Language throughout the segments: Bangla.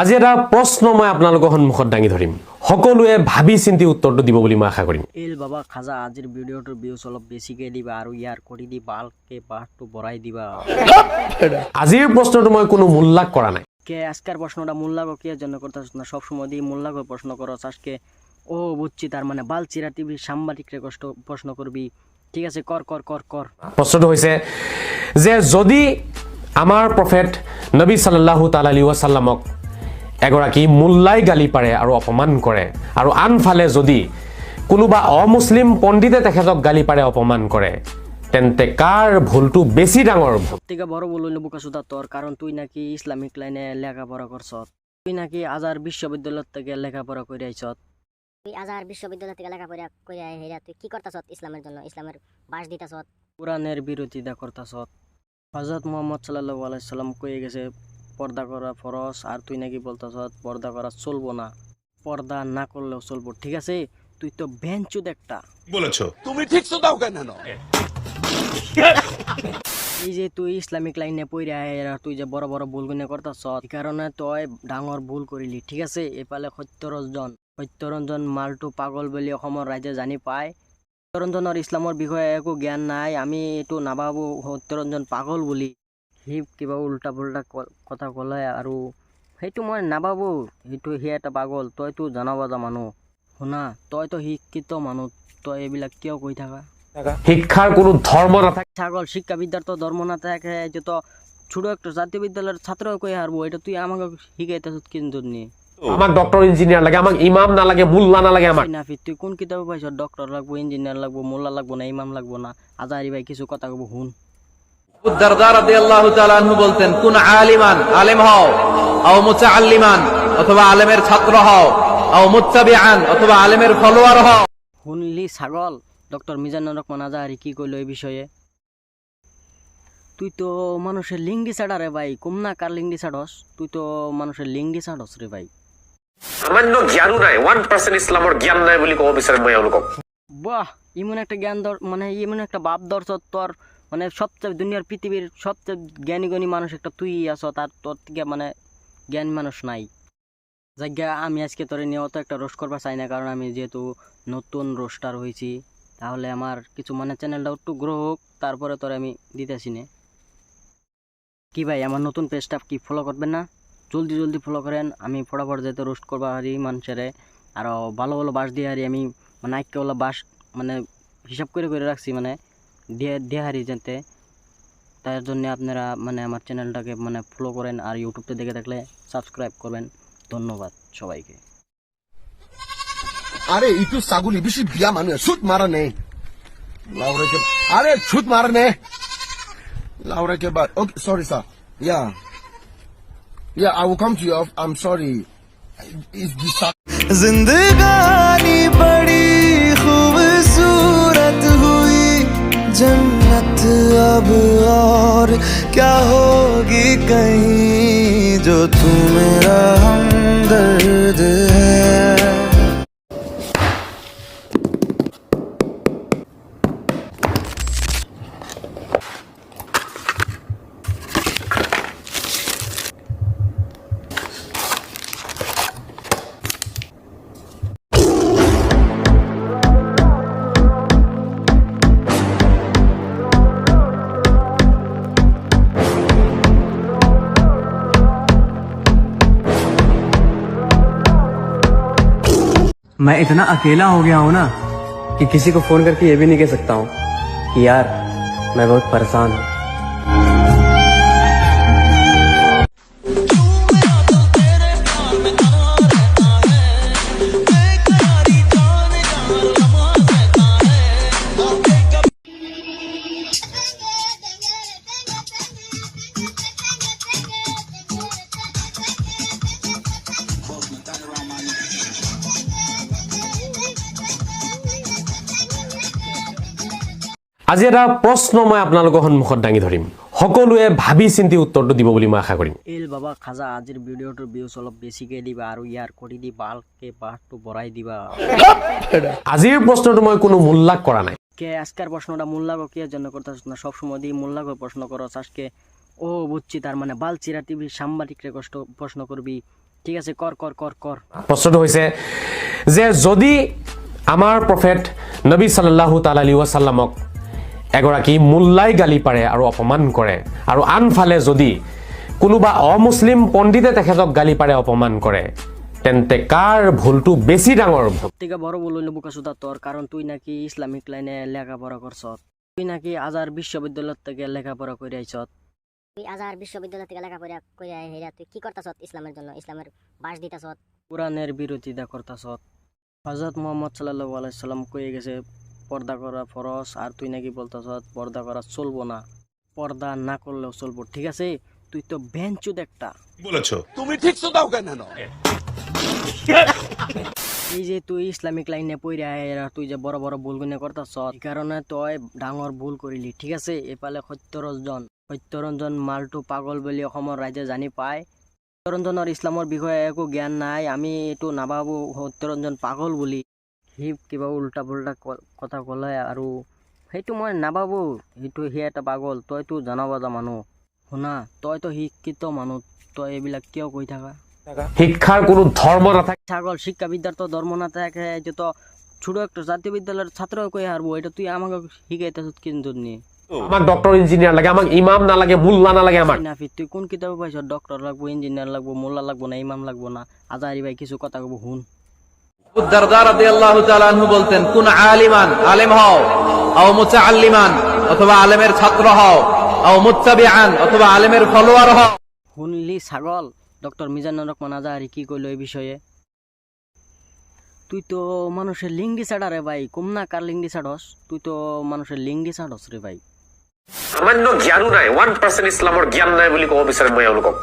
আজি এটা প্ৰশ্ন মই আপোনালোকৰ সন্মুখত দাঙি ধৰিম, সকলোৱে ভাবি চিন্তি উত্তৰটো দিব বুলি মই আশা কৰিম। এল বাবা খাজা, আজিৰ ভিডিঅ'টোৰ ভিউজ অলপ বেছিকে দিবা আৰু ইয়াৰ কৰি দি ভালকে বাহটো বঢ়াই দিবা। আজিৰ প্ৰশ্নটো মই কোনো মূল্যাক কৰা নাই। কে আজকের প্রশ্নটা মূল্যাগ কি জন্য করতেছ না, সবসময় দিয়ে মূল্যাগ প্রশ্ন করছ। আজকে ও বুঝছি, তার মানে বালচিরা টিভি সাংবাদিকরে কষ্ট প্রশ্ন করবি। ঠিক আছে, কর কর কর কর। প্ৰশ্নটো হৈছে যে যদি আমাৰ প্ৰফেট নবী সাল্লাল্লাহু তাআলা আলাইহি ওয়াসাল্লামক এগৰাকী মুল্লাই গালি পাৰে আৰু অপমান কৰে, আৰু আনফালে যদি কোনোবা অমুছলিম পণ্ডিতে তেখেতক গালি পাৰে অপমান কৰে, তেন্তে কাৰ ভুলটো বেছি ডাঙৰ? থেকে বড় বলল বোকাসুদা তোর, কারণ তুই নাকি ইসলামিক লাইনে লেখাপড়া করছ। তুই নাকি আজার বিশ্ববিদ্যালয় থেকে লেখাপড়া করে আইছ। তুই আজহার বিশ্ববিদ্যালয় থেকে লেখাপড়া করে হেরা তুই কি করতাছ ইসলামের জন্য, ইসলামের বাস দিতাছ। কোরআনের বিরোধিতা করতাছ। হযরত মুহাম্মদ সাল্লাল্লাহু আলাইহি সাল্লাম কয়ে গেছে পর্দা করা ফরজ, আর তুই নাকি বলতাছ পর্দা করা চলবো না, পর্দা না করলেও চলবো। ঠিক আছে, তুই তো বেঞ্চুদ একটা বলেছো। তুমি ঠিক দাও কেন? এই যে তুই ইসলামিক লাইনে পড়ে তুই যে বড় বড় ভুলগুলো করতেছ, এই কারণে তুই ডাঙর ভুল করিলি। ঠিক আছে, এফালে সত্যরঞ্জন মালটু পাগল বলি অসমৰ ৰাইজে জানি পায়। সত্যৰঞ্জনৰ ইছলামৰ বিষয়ে একো জ্ঞান নাই। আমি এইটো নাভাবো সত্যৰঞ্জন পাগল বুলি। সি কিবা উল্টা পুল্টা কথা ক'লে আৰু সেইটো মই নাভাবো সেইটো সি এটা পাগল। তইতো জনা বুজা মানুহ, শুনা, তইতো শিক্ষিত মানুহ, তই এইবিলাক কিয় কৈ থাকা? শিক্ষাৰ কোনো ধৰ্ম নাথাকে। ছাগল, শিক্ষাবিদ্যার তো ধর্ম না থাকে, যে তো ছোট একটা জাতীয় বিদ্যালয়ের ছাত্র কই হারবো, এটা তুই আমাকে শিখাইতেছ কিন্তু নি। আমাক ডক্টৰ ইঞ্জিনিয়াৰ লাগে, আমাক ইমাম নালাগে, মুল্লা নালাগে। আমাক নাফি তুই কোন কিতাবে পাইছ ডক্টর লাগবো, ইঞ্জিনিয়ার লাগবো, মোল্লা লাগবো না, ইমাম লাগবো না? আজারি ভাই কিছু কথা কব হুন। আবু দারদা রাদিয়াল্লাহু তাআলা আনহু বলতেন, কুন আলিমান, আলেম হও, আও মুতাআল্লিমান, অথবা আলেমের ছাত্র হও, আও মুত্তাবিআন, অথবা আলেমের ফলোয়ার হও। শুনলি ছাগল, ডক্টর মিজানুর রহমান আজাহারি কি কইলো এই বিষয়ে? তুই তো মানুষের লিঙ্গি ছাড়া রে ভাই, কম না কার লিঙ্গি ছাড়স? তুই তো মানুষের লিঙ্গি ছাড়স রে ভাই। সামান্য জ্ঞানো নাই, 1% ইছলামৰ জ্ঞান নাই বুলি ক'ব বিচাৰে মই এওঁলোকক। বাহ, ইমন একটা জ্ঞান মানে ইমন একটা বাপ দর্শ তোর, মানে সবচেয়ে দুনিয়ার পৃথিবীর সবচেয়ে জ্ঞানী মানুষ একটা তুই আছো, তার তোর থেকে মানে জ্ঞানী মানুষ নাই। জায়গা আমি আজকে তোরে নিয়ে অত একটা রোস্ট করবার চাই না, কারণ আমি যেহেতু নতুন রোস্টার হয়েছি, তাহলে আমার কিছু মানে চ্যানেলটা একটু গ্রো হোক, তারপরে তোরে আমি দিতেছি না। কি ভাই, আমার নতুন পেজটা কি ফলো করবেন না? জলদি জলদি ফলো করেন। আমি ফটাফট যেতে রোস্ট করবা হারি মানুষেরে, আরও ভালো ভালো বাস দিয়ে হারি। আমি মানে আইকেওয়ালা বাস মানে হিসাব করে করে রাখছি, মানে দিয়ে হারি যেতে। তার জন্য আপনারা মানে আমার চ্যানেলটাকে মানে ফলো করেন, আর ইউটিউবতে দেখে থাকলে সাবস্ক্রাইব করবেন। ধন্যবাদ সবাইকে। আরে একটু ছাগলি বেশি বিয়া মানুষ ছুট মারা নেই লাউরাকে। আরে ছুট মারা নে লাউরাকে বাদ। Okay, sorry sir. Yeah, I will come to you. I'm sorry. Is this जिंदगानी बड़ी खूबसूरत हुई, जन्नत अब और क्या होगी कहीं, जो तू मेरा हमदर्द है। मैं इतना अकेला हो गया हूँ ना कि किसी को फोन करके ये भी नहीं कह सकता हूँ कि यार मैं बहुत परेशान हूँ। আজি এটা প্ৰশ্ন মই আপোনালোকৰ সন্মুখত দাঙি ধৰিম, সকলোৱে ভাবি চিন্তি উত্তৰটো দিব বুলি মই আশা কৰিম। এল বাবা খাজা, আজিৰ ভিডিঅ'টোৰ ভিউজ অলপ বেছিকে দিবা আৰু ইয়াৰ কৰি দি ভালকে বাহটো বঢ়াই দিবা। আজিৰ প্ৰশ্নটো মই কোনো মূল্যাক কৰা নাই। কে আজকের প্রশ্নটা মূল্যাগ কি জন্য করতেছ না, সবসময় দিয়ে মূল্যাগ প্রশ্ন করছ। আজকে ও বুঝছি, তার মানে বালচিরা টিভি সাংবাদিকরে কষ্ট প্রশ্ন করবি। ঠিক আছে, কর কর কর কর। প্ৰশ্নটো হৈছে যে যদি আমাৰ প্ৰফেট নবী সাল্লাল্লাহু তাআলা আলাইহি ওয়াসাল্লামক এগৰাকী মুল্লাই গালি পাৰে আৰু অপমান কৰে, আৰু আনফালে যদি কোনোবা অমুছলিম পণ্ডিতে তেখেতক গালি পাৰে অপমান কৰে, তেন্তে কাৰ ভুলটো বেছি ডাঙৰ? থেকে বড় ভুল হইলো বোকাচোদা তোর, কারণ তুই নাকি ইসলামিক লাইনে লেখাপড়া করছ, তুই নাকি আজহার বিশ্ববিদ্যালয় থেকে লেখাপড়া করে আইছ। তুই আজহার বিশ্ববিদ্যালয় থেকে লেখাপড়া করে হেরা তুই কি করতাছ ইসলামের জন্য, ইসলামের বাস দিতাছ? কোরআনের বিরোধিতা করতাছ। হযরত মুহাম্মদ সাল্লাল্লাহু আলাইহি সাল্লাম কয়ে গেছে পর্দা করা ফরজ, আর তুই নাকি বলতাছ পর্দা করা চলবো না, পর্দা না করলেও চলবো। ঠিক আছে, তুই তো বেঞ্চুদ একটা বলেছো। এই যে তুই ইসলামিক লাইনে পড়ে তুই যে বড় বড় ভুল গুনে করতাছ, এই কারণে তুই ডাঙর ভুল করিলি। ঠিক আছে, এপালে সত্যরঞ্জন মালটু পাগল বলি অসমৰ ৰাইজে জানি পায়। সত্যৰঞ্জনৰ ইছলামৰ বিষয়ে একো জ্ঞান নাই, আমি এইটো নাভাবো সত্যৰঞ্জন পাগল বুলি। সি কিবা উল্টা পুল্টা কথা ক'লে আৰু সেইটো মই নাভাবো সি এটা পাগল। তইতো জনাব যা মানুহ, শুনা তইতো শিক্ষিত মানুহ, তই এইবিলাক কিয় কৈ থাকা? শিক্ষাৰ কোনো ধৰ্ম নাথাকে। ছাগল, শিক্ষাবিদ্যার তো ধর্ম না থাকে, যে তো ছোট একটা জাতীয় বিদ্যালয়ের ছাত্র কই হারবো, এটা তুই আমাকে শিখাইতেছ কিন্তু নিয়ে। আমাক ডক্টৰ ইঞ্জিনিয়াৰ লাগে, আমাক ইমাম নালাগে, মুল্লা নালাগে। আমাক নাফি তুই কোন কিতাবে পাইছ ডক্টর লাগবো, ইঞ্জিনিয়ার লাগবো, মোল্লা লাগবো না, ইমাম লাগবো না? আজারি ভাই কিছু কথা কব হুন। আবু দারদা রাদিয়াল্লাহু তাআলা আনহু বলতেন, কুন আলিমান, আলেম হও, আও মুতাআল্লিমান, অথবা আলেমের ছাত্র হও, আও মুত্তাবিআন, অথবা আলেমের ফলোয়ার হও। শুনলি ছাগল, ডক্টর মিজানুর রহমান আজাহারি কি কইলো এই বিষয়ে? তুই তো মানুষের লিঙ্গি ছাড়া রে ভাই, কম না কার লিঙ্গি ছাড়স? তুই তো মানুষের লিঙ্গি ছাড়স রে ভাই। সামান্য জ্ঞানো নাই, 1% ইছলামৰ জ্ঞান নাই বুলি ক'ব বিচাৰে মই এওঁলোকক।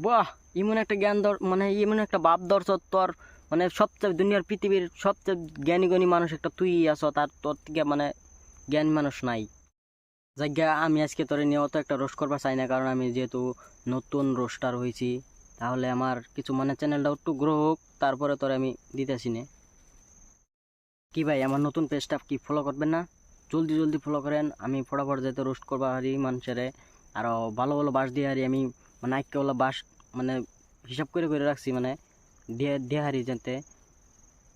বাহ, ইমন একটা জ্ঞান মানে ইমন একটা বাপ দর্শ তোর, মানে সবচেয়ে দুনিয়ার পৃথিবীর সবচেয়ে জ্ঞানী গণী মানুষ একটা তুই আছো, তার তোর থেকে মানে জ্ঞান মানুষ নাই। জায়গা আমি আজকে তোরে নিয়ে অত একটা রোস্ট করবা চাই না, কারণ আমি যেহেতু নতুন রোস্টার হয়েছি, তাহলে আমার কিছু মানে চ্যানেলটা একটু গ্রো হোক, তারপরে তোরে আমি দিতেছি না। কি ভাই, আমার নতুন পেজটা কি ফলো করবেন না? জলদি জলদি ফলো করেন। আমি ফটাফট যেতে রোস্ট করবা হারি মানুষের, আরও ভালো ভালো বাস দিয়ে হারি। আমি মানে আইকেওয়ালা বাস মানে হিসাব করে করে রাখছি, মানে দিয়ে হারি যেতে।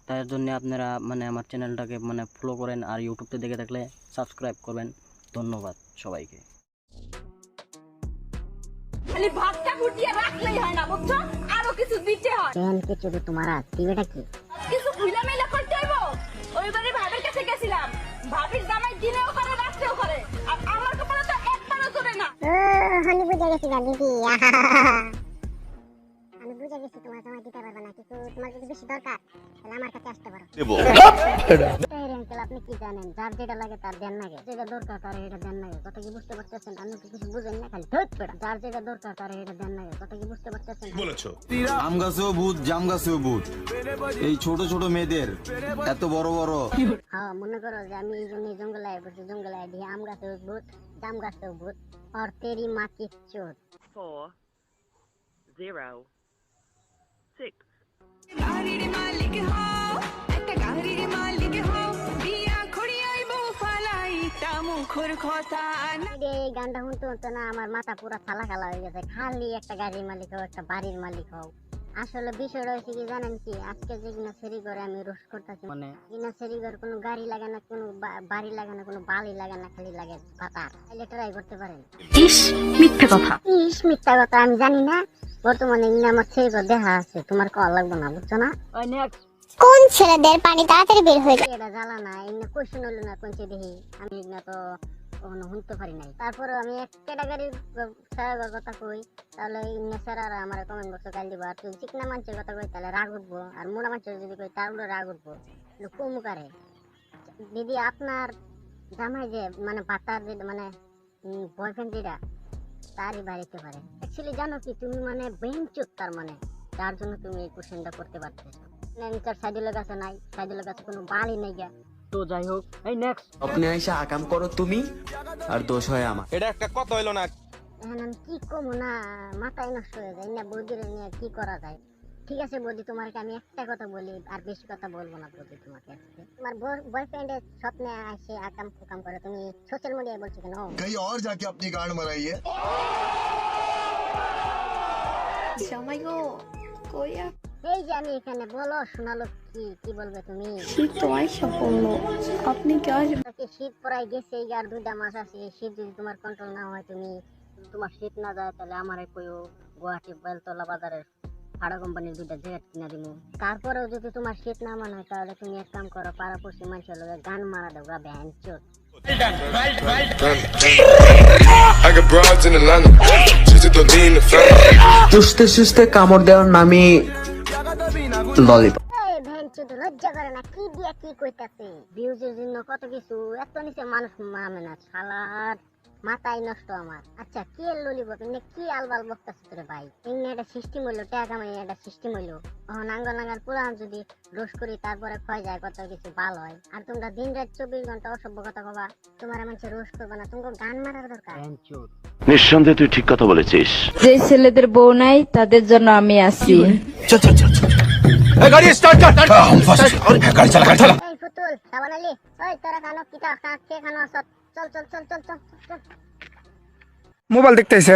তার জন্য আপনারা মানে আমার চ্যানেলটাকে মানে ফলো করেন, আর ইউটিউবতে দেখে থাকলে সাবস্ক্রাইব করবেন। ধন্যবাদ সবাইকে। খালি ভাতটা ফুটিয়ে রাখলেই হয় না, বুঝছো? আরো কিছু দিতে হয়। কেন কে চুরি তোমারা দিবেটা কি? কিছু খুইলা মেলা করতে হইব। ওইবারে ভাবির কাছে গেছিলাম, ভাবির জামাই দিনেও করে রাত্রেও করে, আর আমার কপালে তো একবারও জোরে না। আমি বুঝে গেছি না দিদি, আমি বুঝে গেছি তোমার সময় দিতে পারবে না, কিন্তু তোমার যদি বেশি দরকার তাহলে আমার কাছে আসতে পারো। আপনি কি জানেন, যার যেটা লাগে তার দেন লাগে, যেটা দরকার তার এটা দেন লাগে, কথা কি বুঝতে পারতেছেন? আপনি কি কিছু বুঝেন না? খালি যার যেটা দরকার তার এটা দেন লাগে, কথা কি বুঝতে পারতেছেন? বলেছো। আম গাছেও ভূত, জাম গাছেও ভূত, এই ছোট ছোট মেয়েদের এত বড় বড়। হ্যাঁ, মনে করো যে আমি এই জন্য জঙ্গলে বসে, জঙ্গলে দিয়ে আম গাছেও ভূত, জাম গাছেও ভূত, আর তেরি মা কি চোর। 4 0 6 গাড়ির মালিক হও, একটা গাড়ির মালিক হও, বিয়া খড়িয়াই বউ ফালাই তা মুখর কথা না। এই গানটা শুনতে শুনতে না আমার মাথা পুরো থালা খালা হয়ে গেছে। খালি একটা গাড়ির মালিক হও, একটা বাড়ির মালিক হও। আসলে বিষয়টা হয়েছে কি জানেন কি, আজকে যে কিনা সেরি করে আমি রোস্ট করতেছি, মানে কিনা সেরি করে কোনো গাড়ি লাগে না, কোনো বাড়ি লাগে না, কোনো বালি লাগে না, খালি লাগে পাতা। তাহলে ট্রাই করতে পারেন। ইস মিথ্যা কথা, ইস মিথ্যা কথা আমি জানি না। বর্তমানে ইনা আমার সেরি করে দেখা আছে, তোমার কল লাগবে না, বুঝছো না? ওই নেক্সট কোন ছেলেদের পানি তাড়াতাড়ি বের হয়ে যায়? এটা জ্বালা না, এমনি কোয়েশ্চেন হলো না কোন দেখি আমি না তো কখনো শুনতে পারি নাই। তারপরে আমি এক ক্যাটাগরির স্যারের কথা কই, তাহলে ইমনে স্যারারা আমার কমেন্ট বক্সে গাল দিব। আর তুই চিকনা মানুষের কথা কই তাহলে রাগ উঠবো, আর মোড়া মানুষের যদি কই তার উপরে রাগ উঠবো। কুমুকারে দিদি, আপনার জামাই যে মানে বাতার যে মানে বয়ফ্রেন্ড যেটা, তারই বাড়িতে পারে। অ্যাকচুয়ালি জানো কি, তুমি মানে বেঞ্চুক, তার মানে যার জন্য তুমি এই কোশ্চেনটা করতে পারতেছো। নেনচার সাইদুলের কাছে নাই, সাইদুলের কাছে কোনো বালই নেই গা। তো যাই হোক, এই নেক্সট আপনি আইসা আকাম করো তুমি, আর দোষ হয় আমার। এটা একটা কথা হইলো না। এখন আমি কি কমো না, মাথায় নষ্ট হয়ে যায় না। বৌদির নিয়ে কি করা যায়? ঠিক আছে বৌদি, তোমাকে আমি একটা কথা বলি, আর বেশি কথা বলবো না বৌদি তোমাকে। তোমার বয়ফ্রেন্ডের স্বপ্নে আসে আকাম ফুকাম করে, তুমি সোশ্যাল মিডিয়ায় বলছো কেন? कहीं और जाके अपनी गांड मराइए। জামাই গো, এই যে আমি এখানে, বলো শোনালো, কি বলবে তুমি? শীত তো আইসা পড়লো, আপনি কি আসবেন? তাকে শীত পড়াই গেছে, এই আর 2টা মাস আছে। শীত যদি তোমার কন্ট্রোল না হয়, তোমার শীত না যায়, তাহলে আমারে কইও, গুয়াহাটি বেলতলা বাজারের ভাড়া কোম্পানির 2টা জ্যাকেট কিনা দিব। তারপরেও যদি তোমার শীত না মানায়, তাহলে তুমি এক কাম করো, পাড়াপড়শি মানুষের লগে গান মারা দাও, ওরা ভ্যান চোর। I got broads in Atlanta. Just to lean in the family. चुस्ते चुस्ते कामड़ देওয়ার নামই ললিপপ। এই ভ্যান চোর লজ্জা করে না? কি দিয়া কি কইতাছে? ভিউজের জন্য কত কিছু, এত নিচে মানুষ মামে না, শালার মাথায় নষ্ট আমার। আচ্ছা কি ললিপপ, এনে কি আলবাল বকতাছে তোরে ভাই? এনে একটা সিস্টেম হইলো, টাকা মাই একটা সিস্টেম হইলো। নাঙ্গল নাঙ্গাল পুরান যদি রোশ করি, তারপরে ক্ষয় যায়, কত কিছু ভালো হয়। আর তোমরা দিন রাত 24 ঘন্টা অসভ্য কথা কবা, তোমার মানুষ রোশ করবে না, তোমাকে গান মারার দরকার। নিঃসন্দেহে তুই ঠিক কথা বলেছিস। যে ছেলেদের বউ নাই তাদের জন্য আমি আছি। गाड़ी स्टार्ट कर गाड़ी चला এই ফুতুল সাবান আলী, ওই তোরা খানো কিতা কে খানো আসত? চল চল চল চল চল চল। মোবাইল দেখতেছে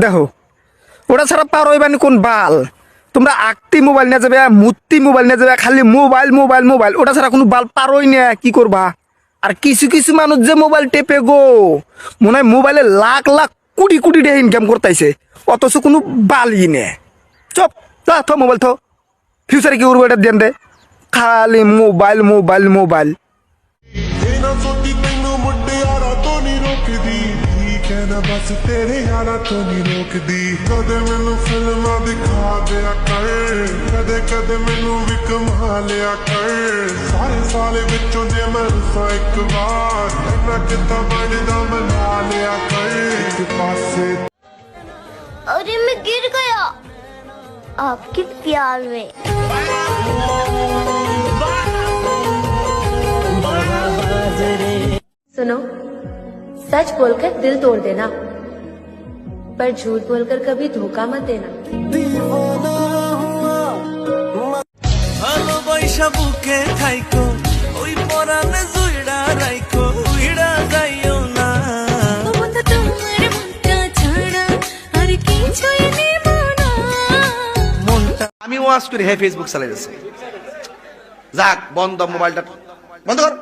দেখো, ওটা ছাড়া পারোইবানি কোন বাল? তোমরা আকতি মোবাইল নিয়ে যাবে, মূর্তি মোবাইল নিয়ে যাবে, খালি মোবাইল মোবাইল মোবাইল, ওটা ছাড়া কোনো বাল পারোই না, কি করবা? আর কিছু কিছু মানুষ যে মোবাইল টেপে গো, মনে হয় মোবাইলে লাখ লাখ কোটি কোটি টাকা ইনকাম করতেছে, অথচ কোনো বালই নে। চপ থো মোবাইল থো, ফিউচারে কি উড়বো এটা দেন দে, খালি মোবাইল মোবাইল মোবাইল। बस तेरे यारा तो नहीं रोकदी, कदे मैनू फिल्मां दिखा दिया कर, कदे कदे मैनू भी कमा लिया कर, सारे साले विचों जे मैं रुसा एक बार, इन्ना किता बनदा मना लिया कर एक पासे। अरे मैं गिर गया आपके प्यार में। सुनो, सच बोलकर दिल तोड़ देना, पर झूठ बोलकर कभी धोखा मत देना। ভালোবাসা বুকে থাইকো, ওই পরানে জুইড়া রাইকো, উইড়া যাইও না। আমি ওয়াজ করি, হে ফেসবুক চালাই যাচ্ছে, যাক বন্ধ, মোবাইলটা বন্ধ কর,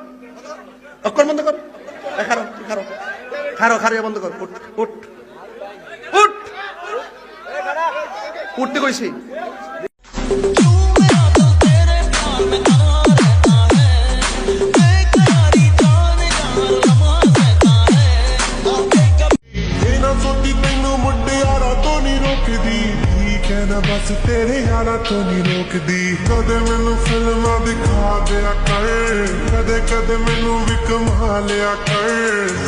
অক্ষর বন্ধ কর, খারো খারো খারো খারো বন্ধ কর, উঠ উঠ উঠ, উঠতে কইছি। बस तेरे यारा तो नहीं रोकदी, कदे मैनू फिल्मां दिखा दिया कर, कदे कदे मैनू भी कमा लिया कर,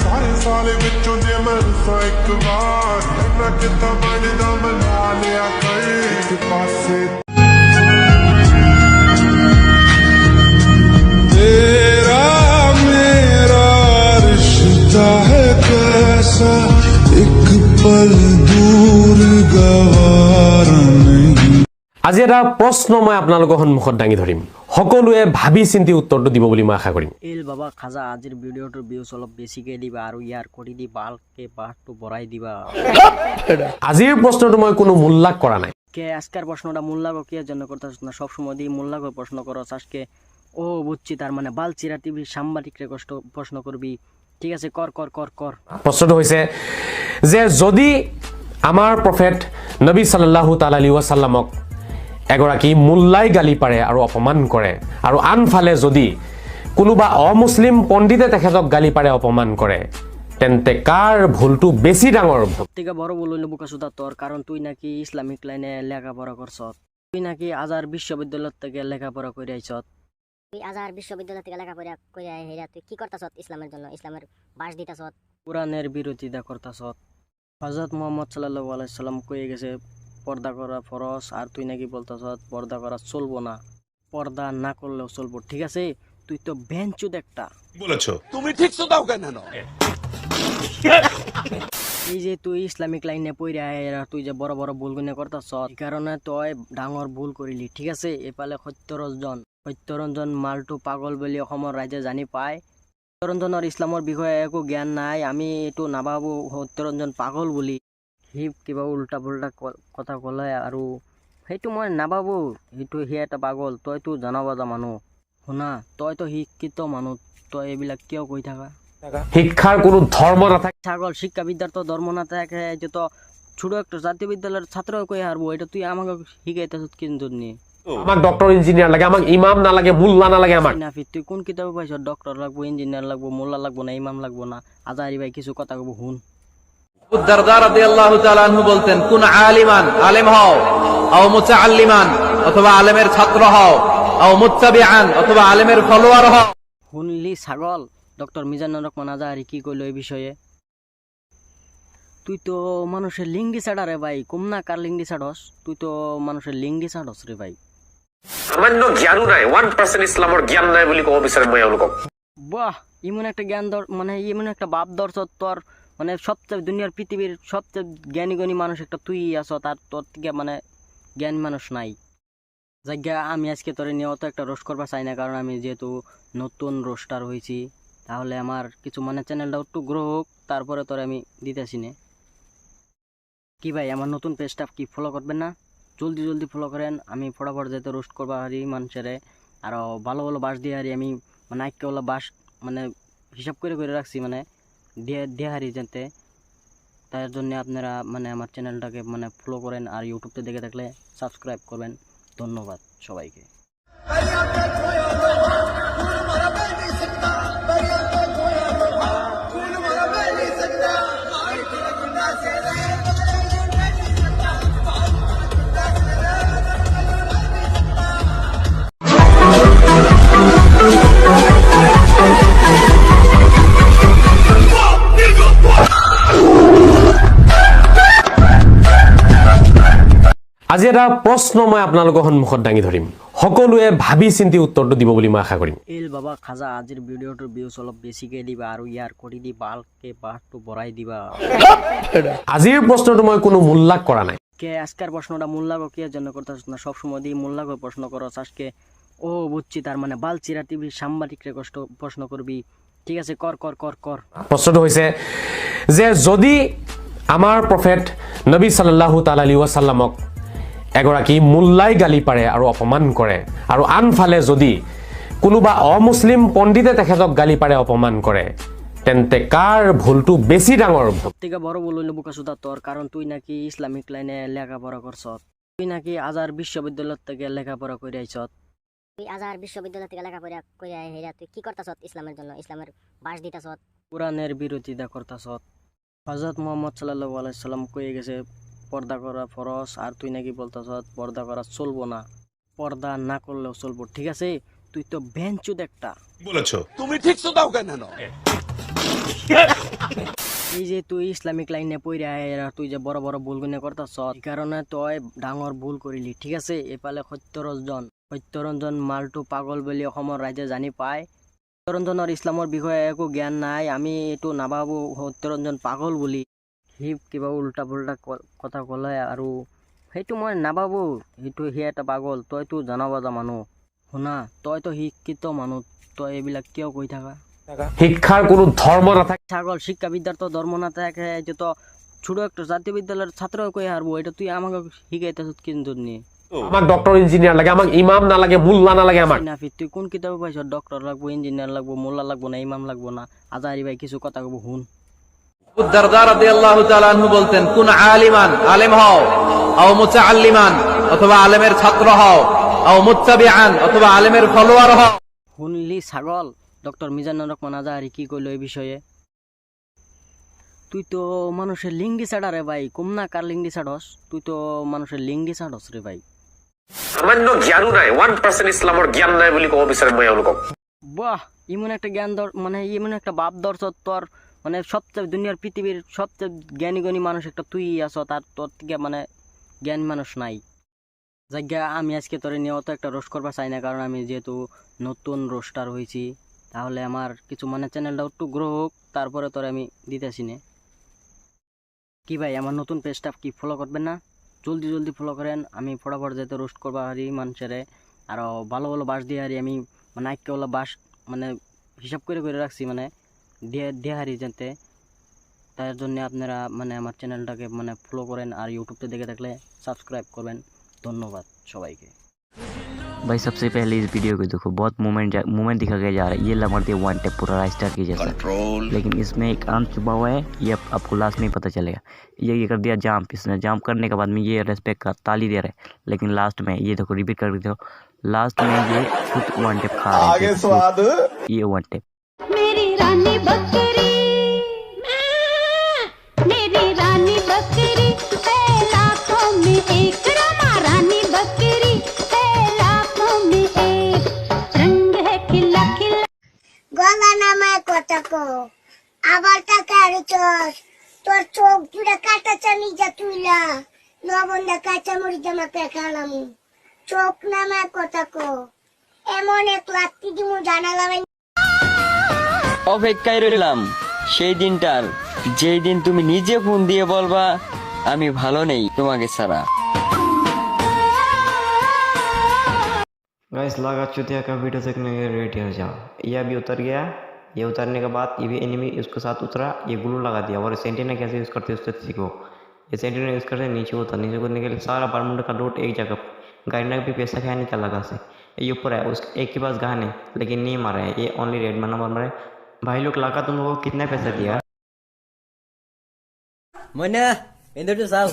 सारे साले विचों जे मैं रुसा एक बार, इन्ना किता बनदा मना लिया कर एक पासे। तेरा मेरा रिश्ता है कैसा, एक पल दूर गवारा नहीं। আজি এটা প্ৰশ্ন মই আপোনালোকৰ সন্মুখত দাঙি ধৰিম, সকলোৱে ভাবি চিন্তি উত্তৰটো দিব বুলি মই আশা কৰিম। এল বাবা খাজা, আজিৰ ভিডিঅ'টোৰ ভিউজ অলপ বেছিকৈ দিবা আৰু ইয়াৰ কৰি দি ভালকে বাহটো বঢ়াই দিবা। আজিৰ প্ৰশ্নটো মই কোনো মূল্যাক কৰা নাই। কে আজকের প্রশ্নটা মূল্যাক কি জন্য করতেছ না? সবসময় দিয়ে মূল্যাক প্রশ্ন করো আজকে। ও বুঝছি, তার মানে বালচিরা টিভি সাংবাদিকরে কষ্ট প্রশ্ন করবি, ঠিক আছে, কর কর কর কর। প্ৰশ্নটো হৈছে যে যদি আমাৰ প্ৰফেট নবী সাল্লাল্লাহু তাআলা আলাইহি ওয়াসাল্লামক এগৰাকী মুল্লাই গালি পাৰে আৰু অপমান কৰে, আৰু আনফালে যদি কোনোবা অমুছলিম পণ্ডিতে তেখেতক গালি পাৰে অপমান কৰে, তেন্তে কাৰ ভুলটো বেছি ডাঙৰ? থেকে বড় ভুল হইল বোকাচোদা তোর, কারণ তুই নাকি ইসলামিক লাইনে লেখাপড়া করছ, তুই নাকি আজহার বিশ্ববিদ্যালয় থেকে লেখাপড়া করে আইছত। তুই আজহার বিশ্ববিদ্যালয় থেকে লেখাপড়া করে হেরা তুই কি করতাছত? ইসলামের জন্য, ইসলামের বাস দিতাছত, কোরআনের বিরোধিতা করতাছত। হযরত মুহাম্মদ সাল্লাল্লাহু আলাইহি সাল্লাম কয়ে গেছে পর্দা করা ফরজ, আর তুই নাকি বলতাছত পর্দা করা চলবো না, পর্দা না করলেও চলবো। ঠিক আছে, তুই তো বেঞ্চুদ একটা বলেছো, তুমি ঠিক তো দাও কেন? এই যে তুই ইসলামিক লাইনে পড়ে তুই যে বড় বড় ভুল গুনে করতাছ, এই কারণে তুই ডাঙর ভুল করিলি। ঠিক আছে, এপালে সত্যরঞ্জন মালটো পাগল বুলি অসমৰ ৰাইজে জানি পায়। সত্যৰঞ্জনৰ ইছলামৰ বিষয়ে একো জ্ঞান নাই, আমি এইটো নাভাবো সত্যৰঞ্জন পাগল বুলি। সি কিবা উল্টা পুল্টা কথা ক'লে আৰু সেইটো মই নাভাবো সেইটো সি এটা পাগল তই তো জানা বাজা মানুহ শুনা তই তো শিক্ষিত মানুহ তই এইবিলাক কিয় কৈ থাকা শিক্ষাৰ কোনো ধৰ্ম নাথাকে ছাগল শিক্ষা বিদ্যার তো ধর্ম না থাকে যে তো ছোট একটা জাতীয় বিদ্যালয়ের ছাত্র কই হারবো এটা তুই আমাকে শিখাইতেছ কিন্তু নিয়ে আমাক ডক্টৰ ইঞ্জিনিয়াৰ লাগে আমাক ইমাম নালাগে মোল্লা নালাগে আমাক নাফি তুই কোন কিতাবে পাইছ ডক্টর লাগবো ইঞ্জিনিয়ার লাগবো মোল্লা লাগবো না ইমাম লাগবো না আজারি ভাই কিছু কথা কব হুন আবু দারদা রাদিয়াল্লাহু তাআলা আনহু বলতেন কুন আলিমান আলেম হও আও মুতাআল্লিমান অথবা আলেমের ছাত্র হও আও মুত্তাবিআন অথবা আলেমের ফলোয়ার হও শুনলি ছাগল ডক্টর মিজানুর রহমান আজারি কি কইলো এই বিষয়ে তুই তো মানুষের লিঙ্গি ছাড়া রে ভাই কম না কার লিঙ্গি ছাড়স তুই তো মানুষের লিঙ্গি ছাড়স রে ভাই সামান্য জ্ঞানো নাই 1% ইছলামৰ জ্ঞান নাই বুলি ক'ব বিচাৰে মই এওঁলোকক বাহ ইমন একটা জ্ঞান মানে ইমন একটা বাপ দর্শ তোর মানে সবচেয়ে দুনিয়ার পৃথিবীর সবচেয়ে জ্ঞানী গণী মানুষ একটা তুই আছো তার তোর থেকে মানে জ্ঞানী মানুষ নাই জায়গা আমি আজকে তোরে নিয়ে অত একটা রোস্ট করবা চাই না কারণ আমি যেহেতু নতুন রোস্টার হয়েছি তাহলে আমার কিছু মানে চ্যানেলটা একটু গ্রো হোক তারপরে তোরে আমি দিতেছি না কি ভাই আমার নতুন পেজটা কি ফলো করবেন না জলদি জলদি ফলো করেন আমি ফটাফট যেতে রোস্ট করবা হারি মানুষের আরও ভালো ভালো বাস দিয়ে হারি আমি মানে আইকেওয়ালা বাস মানে হিসাব করে রাখছি মানে দিয়ে হারি যেতে তার জন্য আপনারা মানে আমার চ্যানেলটাকে মানে ফলো করেন আর ইউটিউবতে দেখে থাকলে সাবস্ক্রাইব করবেন ধন্যবাদ সবাইকে আজি এটা প্ৰশ্ন মই আপোনালোকৰ সন্মুখত দাঙি ধৰিম সকলোৱে ভাবি চিন্তি উত্তৰটো দিব বুলি মই আশা কৰিম এল বাবা খাজা আজিৰ ভিডিঅ'টোৰ ভিউজ অলপ বেছিকৈ দিবা আৰু ইয়াৰ কৰি দি ভালকৈ বাহটো বঢ়াই দিবা আজিৰ প্ৰশ্নটো মই কোনো মূল্যাক কৰা নাই কে আজকের প্রশ্নটা মূল্যাগ কি জন্য করতেছ না সবসময় দিয়ে মূল্যাগ প্রশ্ন করছ আজকে ও বুঝছি তার মানে বালচিরা টিভি সাংবাদিকরে কষ্ট প্রশ্ন করবি ঠিক আছে কর কর কর কর প্ৰশ্নটো হৈছে যে যদি আমাৰ প্ৰফেট নবী সাল্লাল্লাহু তাআলা আলাইহি ওয়াসাল্লামক এগৰাকী মুল্লাই গালি পাৰে আৰু অপমান কৰে আৰু আনফালে যদি কোনোবা অমুসলিম পণ্ডিতে তেখেতক গালি পাৰে অপমান কৰে তেন্তে কাৰ ভুলটো বেছি ডাঙৰ থেকে বড় ভুল হইল বোকাসুদা তোর কারণ তুই নাকি ইসলামিক লাইনে লেখাপড়া করছ তুই নাকি আজার বিশ্ববিদ্যালয় থেকে লেখাপড়া করে আইছ তুই আজার বিশ্ববিদ্যালয় থেকে লেখাপড়া করে হেরা তুই কি করতাছ ইসলামের জন্য ইসলামের বাস দিতাছ কোরআনের বিরোধিতা করতাছ হযরত মুহাম্মদ সাল্লাল্লাহু আলাইহি সাল্লাম কয়ে গেছে পর্দা করা ফরজ আর তুই নাকি বলতাছ পর্দা করা চলবো না পর্দা না করলেও চলবো ঠিক আছে তুই তো বেঞ্চুদ একটা বলেছো তুমি ঠিক তো দাও কেন এই যে তুই ইসলামিক লাইনে পড়ে তুই যে বড় বড় ভুলগুলো করতাছ এই কারণে তুই ডাঙর ভুল করিলি ঠিক আছে এপালে সত্যরঞ্জন মালটো পাগল বলি অসমৰ ৰাইজে জানি পায় সত্যৰঞ্জনৰ ইছলামৰ বিষয়ে একো জ্ঞান নাই আমি এইটো নাভাবো সত্যৰঞ্জন পাগল বুলি সি কিবা উল্টা পুল্টা কথা ক'লে আৰু সেইটো মই নাভাবো সেইটো সি এটা পাগল তই তো জানা বাজা মানুহ শুনা তই তো শিক্ষিত মানুহ তই এইবিলাক কিয় কৈ থাকা শিক্ষাৰ কোনো ধৰ্ম নাথাকে ছাগল শিক্ষা বিদ্যার তো ধর্ম না থাকে যে তো ছোট একটা জাতীয় বিদ্যালয়ের ছাত্র কই হারবো এটা তুই আমাকে শিখাইতেছ কিন্তু নিয়ে আমাক ডক্টৰ ইঞ্জিনিয়াৰ লাগে আমাক ইমাম নালাগে মোল্লা নালাগে আমাক নাফি তুই কোন কিতাবে পাইছ ডক্টর লাগবো ইঞ্জিনিয়ার লাগবো মোল্লা লাগবো না ইমাম লাগবো না আজারি ভাই কিছু কথা কব হুন আবু দারদা রাদিয়াল্লাহু তাআলা আনহু বলতেন কুন আলিমান আলেম হও আও মুতাআল্লিমান অথবা আলেমের ছাত্র হও আও মুত্তাবিআন অথবা আলেমের ফলোয়ার হও শুনলি ছাগল ডক্টর মিজানুর রহমান আজারি কি কইলো এই বিষয়ে তুই তো মানুষের লিঙ্গি ছাড়া রে ভাই কম না কার লিঙ্গি ছাড়স তুই তো মানুষের লিঙ্গি ছাড়স রে ভাই সামান্য জ্ঞানো নাই 1% ইছলামৰ জ্ঞান নাই বুলি ক'ব বিচাৰে মই এওঁলোকক বাহ ইমন একটা জ্ঞান মানে ইমন একটা বাপ দর্শ তোর মানে সবচেয়ে দুনিয়ার পৃথিবীর সবচেয়ে জ্ঞানী গণী মানুষ একটা তুই আছো তার তোর থেকে মানে জ্ঞান মানুষ নাই জায়গা আমি আজকে তোরে নিয়ে অত একটা রোস্ট করবা চাই না কারণ আমি যেহেতু নতুন রোস্টার হয়েছি তাহলে আমার কিছু মানে চ্যানেলটা একটু গ্রো হোক তারপরে তোরে আমি দিতেছি না কি ভাই আমার নতুন পেজটা কি ফলো করবেন না জলদি জলদি ফলো করেন আমি ফটাফট যেতে রোস্ট করবা হারি মানুষের আরও ভালো ভালো বাস দিয়ে হারি আমি মানে আইকেওয়ালা বাস মানে হিসাব করে রাখছি মানে দিয়ে হারি যেতে তার জন্য আপনারা মানে আমার চ্যানেলটাকে মানে ফলো করেন আর ইউটিউবতে দেখে থাকলে সাবস্ক্রাইব করবেন ধন্যবাদ সবাইকে। भाई सबसे पहले इस वीडियो को देखो, बहुत मूवमेंट दिखा गया जा रहा है। ये लमड़ते वन टेप पूरा राइस्टार की जैसा, लेकिन इसमें एक आर्म छुपा हुआ है, ये आपको लास्ट में ही पता चलेगा। ये कर दिया जंप, इसने जंप करने के बाद में ये रेस्पेक्ट का ताली दे रहा है, लेकिन लास्ट में ये देखो, रिपीट कर देखो, लास्ट में ये खुद वन टेप खा रहा है, ये वन टेप। मेरी रानी बकरी, मेरी रानी बकरी है लाखों में एक, रमा रानी बकरी है लाखों में एक, रंग है खिला खिला। গলা নামায় কথা কো, আবার টাকা আড়ছস, তোর চোখ জুড়ে কাটা চানি যা তুইলা, লবণদা কাঁচা মরিচ আমাকে খালাম, চোখ নামায় কথা কো, এমন এক লাত্তি দিমু জানালাম। অপেক্ষায় রইলাম সেই দিনটার, যেই দিন তুমি নিজে ফোন দিয়ে বলবা আমি ভালো নেই তোমাকে ছাড়া। गाइस लगा चुतिया का वीडियो देखने के लिए रेडी हो जाओ। ये अभी उतर गया, ये उतरने के बाद ये भी एनिमी उसके साथ उतरा, ये ग्लू लगा दिया। और सेंटिना कैसे यूज़ करते हैं उससे सीखो। ये सेंटिना यूज़ करते हैं नीचे उतर, नीचे उतरने के लिए सारा बरमुंडा का लोड एक जगह, गाड़ी भी पैसा खाया नहीं क्या लगा से। ये ऊपर है, उस एक के पास गहन है लेकिन नहीं मारा है, ये ओनली रेड मना मार रहा है। भाई लोग लगा तुम लोगों को कितना पैसा दिया? মনে এন্ড টু সাউ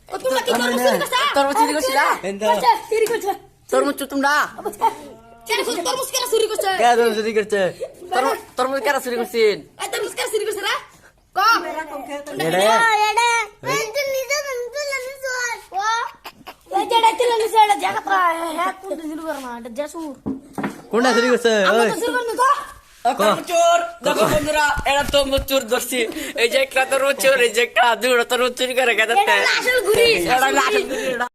ও তোমরা কি করছ না তরমুজ চুরি করছিস না? আচ্ছা চুরি করছ, তরমুজ তোমরা কেন তরমুজ কেন চুরি করছ? কে তরমুজ চুরি করছে? তরমুজ কেন চুরি করছিস? এই তরমুজ কেন চুরি করছ রে? ক এডা এডা এন্ড নিজে তুইলা নিছস ও এই যেটা তুইলা নিছ এটা জায়গা পা হ্যাঁ কোন চুরি করনা এটা জেসু কোনটা চুরি করছে? ওই চুরি করনি তো চোর দেখো বন্ধুরা, এরা তো চোর ধরছি। এই যে একটা তোর চোর, এই যে একটা দুটো তোর চুরি করে গেছে। আসল ঘুরি এটা আসল ঘুরি এটা।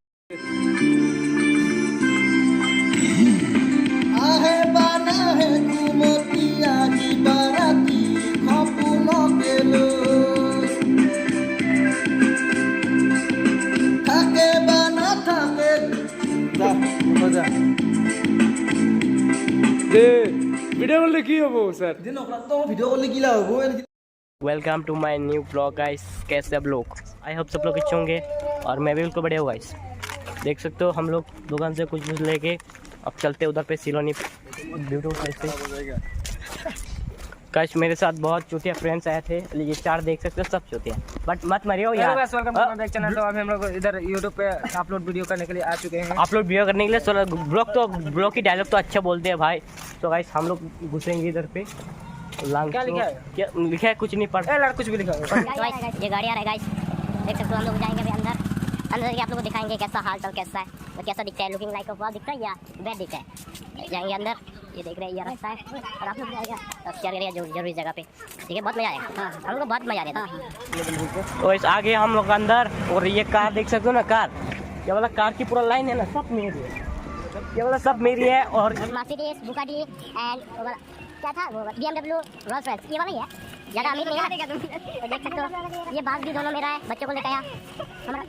आहे बाना है घुमतिया की बाराती खपुनो गेलो থাকে বানা থাকে যা মজা দে ভিডিও করলে কি হবে স্যার দিন ওরা তো ভিডিও করলে কি লাভ হবে। Welcome to my new blog guys. कैसे आप लोग? आई होप सब लोग अच्छे होंगे और मैं भी बिल्कुल बढ़िया हूँ गाइस। देख सकते हो हम लोग दुकान से कुछ लेके अब चलते उधर पे सिलोनी ब्यूटीफुल प्लेस पे। गाइस मेरे साथ बहुत चूतिया फ्रेंड्स आए थे, ये चार देख सकते हो सब चूतिया, बट मत मरियो यार। Welcome to my channel. तो अभी हम लोग इधर YouTube पे अपलोड वीडियो करने के लिए आ चुके हैं। अपलोड वीडियो करने के लिए ब्लॉग की डायलॉग तो अच्छा बोलते हैं भाई। तो गाइस हम लोग घुसेंगे इधर पे। क्या लिखा है? क्या लिखा है? कुछ नहीं पढ़ कुछ भी लिखा है। ये गाड़ी आ रहा है गाइस, देख सकते हो। हम लोग जाएंगे अभी अंदर जाके आप लोगों को दिखाएंगे कैसा हाल चाल कैसा है, तो कैसा दिखता है, लुकिंग लाइक वाह दिखता है या बैड दिखता है। जाएंगे अंदर, ये देख रहे हैं ये रास्ता है और आप लोग जाएगा शेयर करिएगा जरूरी जगह पे, ठीक है। बहुत मजा आएगा, हम लोग को बहुत मजा आ रहा था। तो इस आगे हम लोग अंदर, और ये कार देख सकते हो ना, कार ये वाला कार की पूरा लाइन है ना, सब मेरी है, ये वाला सब मेरी है। और मर्सिडीज, बुगाटी एंड क्या था वो BMW, रोल्स रॉयस, ये वाला ही है। ज़्यादा अमीर नहीं है, तो देख सकते हो ये बाग भी दोनों मेरा है। बच्चों को लेकर आया हमारा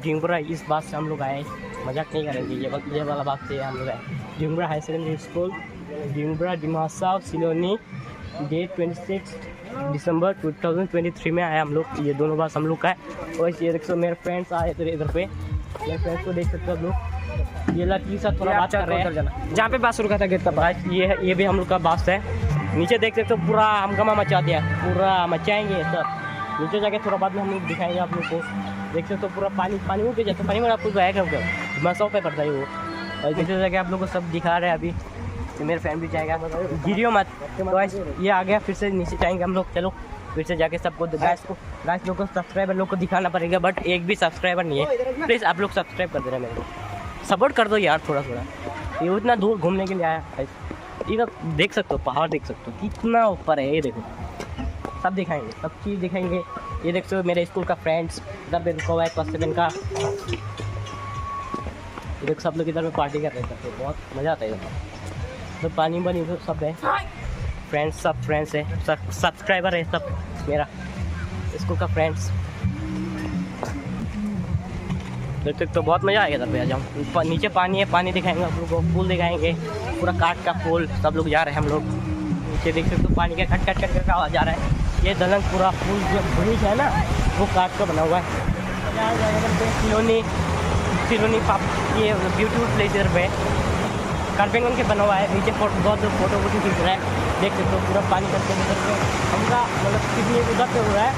ढिंगपुरा। इस बात से हम लोग आए, मजाक नहीं करेंगे, ये वाला बात से हम लोग आए। Dhingpura high secondary school, Dhingpura, Dimasa, Siloni. Date 26 दिसंबर 2023 में आए हम लोग। ये दोनों बात हम लोग का है। और ये देख सकते मेरे फ्रेंड्स आए थे इधर पे, मेरे फ्रेंड्स को देख सकते हो आप लोग। ये लड़की साथ थोड़ा बात कर रहे हैं जहाँ पे बात शुरू था गेट का बात। ये भी हम लोग का बात है। नीचे देख सकते हो पूरा हंगामा मचा दिया, पूरा मचाएंगे सब। नीचे जाके थोड़ा बाद में हम लोग दिखाएंगे आप लोग को। देख सकते हो पूरा पानी उठ जाता है, पानी में आपको आएगा मसों पे पड़ता है वो। और नीचे जाके आप लोग को सब दिखा रहे हैं अभी। तो मेरे फैन भी जाएगा, गिरियो मत। तो ये आ गया, फिर से नीचे जाएंगे हम लोग। चलो फिर से जाके सबको गाइस लोग को सब्सक्राइबर लोग को दिखाना पड़ेगा, बट एक भी सब्सक्राइबर नहीं है। प्लीज़ आप लोग सब्सक्राइब कर देना, मेरे को सपोर्ट कर दो यार थोड़ा थोड़ा। ये उतना दूर घूमने के लिए आया। इधर देख सकते हो पहाड़, देख सकते हो कितना ऊपर है, ये देखो। सब दिखाएंगे, सब चीज़ दिखाएंगे। ये देख सकते हो मेरे स्कूल का फ्रेंड्स इधर पे रुका हुआ है, क्लास 7 का। देख सब लोग इधर में पार्टी कर रहे थे, बहुत मज़ा आता है इधर। तो पानी बनी तो सब है, फ्रेंड्स सब फ्रेंड्स है, सब सब्सक्राइबर है सब मेरा स्कूल का फ्रेंड्स। देख सकते तो बहुत मज़ा आएगा इधर पे। आ जाओ, नीचे पानी है, पानी दिखाएंगे आप लोग को, फूल दिखाएंगे, पूरा काट का फूल। सब लोग जा रहे हैं हम लोग नीचे, देख सकते हो पानी का खट खट खट का आवाज़ आ रहा है। ये दलंग पूरा फूल जो ब्रिज है ना, वो काट का बना हुआ है। सिलोनी सिरोनी पाप ये ब्यूटीफुल प्लेस इधर पे कारपेंगन के बना हुआ है। नीचे बहुत फोटो वोटो खींच रहा है, देख सकते हो पूरा पानी करके उधर पे हमका मतलब कितनी उधर पे हो रहा है।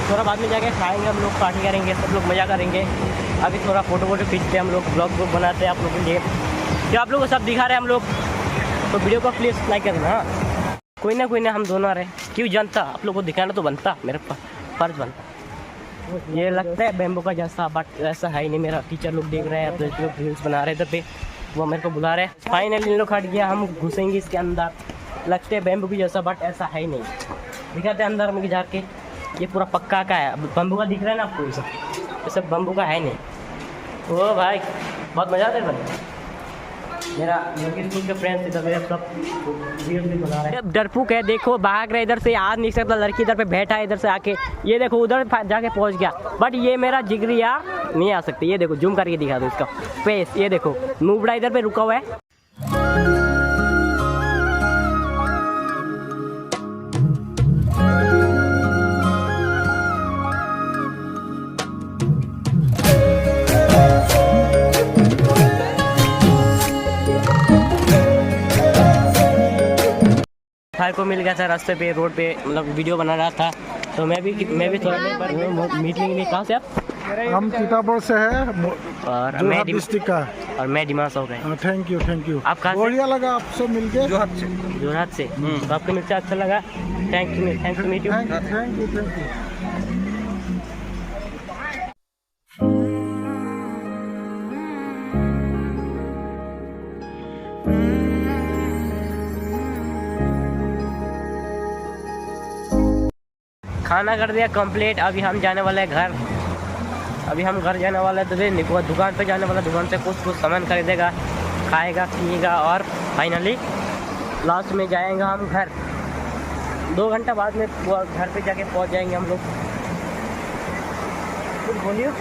थोड़ा बाद में जाके खाएंगे हम लोग, पार्टी करेंगे, सब लोग मज़ा करेंगे। अभी थोड़ा फोटो वोटो खींचते हैं हम लोग, ब्लॉग बनाते हैं आप लोगों के लिए, जो आप लोग को सब दिखा रहे हैं हम लोग। तो वीडियो को प्लीज़ लाइक कर देना। कोई ना हम दोनों आ रहे, क्यों जानता, आप लोग को दिखाना तो बनता, मेरा फर्ज बनता। ये लगता है बैम्बू का जैसा, बट ऐसा है ही नहीं। मेरा टीचर लोग देख रहे हैं, अपने लोग रील्स बना रहे इधर पे, वो मेरे को बुला रहे हैं। फाइनली इन लोग हट गया, हम घुसेंगे इसके अंदर। लगते हैं बैम्बू की जैसा, बट ऐसा है ही नहीं। दिखाते हैं अंदर में जाके, ये पूरा पक्का का है। बम्बू का दिख रहा है ना आपको, ये सब बम्बू का है नहीं। ओ भाई बहुत मज़ा आता है भाई। मेरा स्कूल के फ्रेंड्स इधर मेरे सब वीडियो भी बना रहे हैं। डरपुक है, देखो भाग रहे इधर से, आ नहीं सकता। लड़की इधर पे बैठा है, इधर से आके ये देखो उधर जाके पहुंच गया। बट ये मेरा जिगरिया नहीं आ सकते। ये देखो जूम करके दिखा दो इसका फेस, ये देखो नूबड़ा इधर पे रुका हुआ है। भाई को मिल गया था रास्ते पे, रोड पे, मतलब वीडियो बना रहा था। तो मैं भी थोड़ा मीटिंग में। कहाँ से आप? हम सीतापुर से है और मैं डिस्ट्रिक्ट का, और मैं डिमांड से। थैंक यू आप कहाँ से? बढ़िया लगा आपसे मिलके। जोरहाट से। तो आपको मिलकर अच्छा लगा। Thank you meet you. खाना कर दिया कंप्लीट। अभी हम जाने वाले हैं घर। अभी हम घर जाने वाले हैं, तो निको दुकान पे जाने वाला। दुकान से कुछ सामान खरीदेगा, खाएगा, पिएगा, और फाइनली लास्ट में जाएंगे हम घर। 2 घंटा बाद में घर पे जाके पहुंच जाएंगे हम लोग। कुछ बोलिए।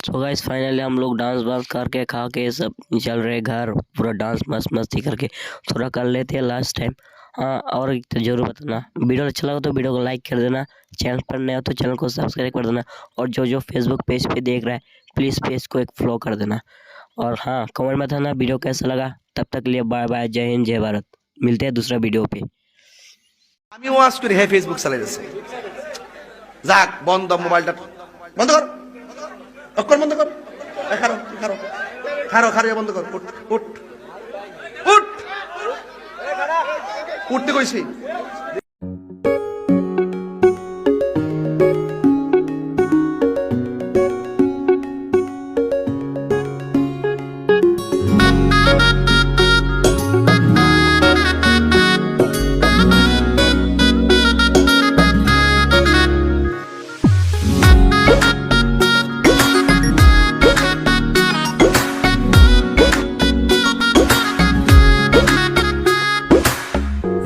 तो गाइस फाइनली हम लोग डांस वांस करके खा के सब चल रहे घर। पूरा डांस मस्ती करके थोड़ा कर लेते हैं लास्ट टाइम। हाँ, और तो जरूर बताना, वीडियो अच्छा लगा तो वीडियो को लाइक कर देना, चैनल पर नया हो तो चैनल को सब्सक्राइब कर देना, और जो फेसबुक पेज पे देख रहा है प्लीज़ पेज को एक फॉलो कर देना। और हाँ, कमेंट में बताना वीडियो कैसा लगा। तब तक के लिए बाय बाय, जय हिंद, जय भारत। मिलते हैं दूसरा वीडियो पे। আমি ওয়াজ করি হে ফেসবুক চালাইছে যাক বন্ধ মোবাইলটা বন্ধ কর অক্ষর বন্ধ কর খারো খারো খারো খারো বন্ধ কর উঠ উঠ উঠ উঠতে কইছি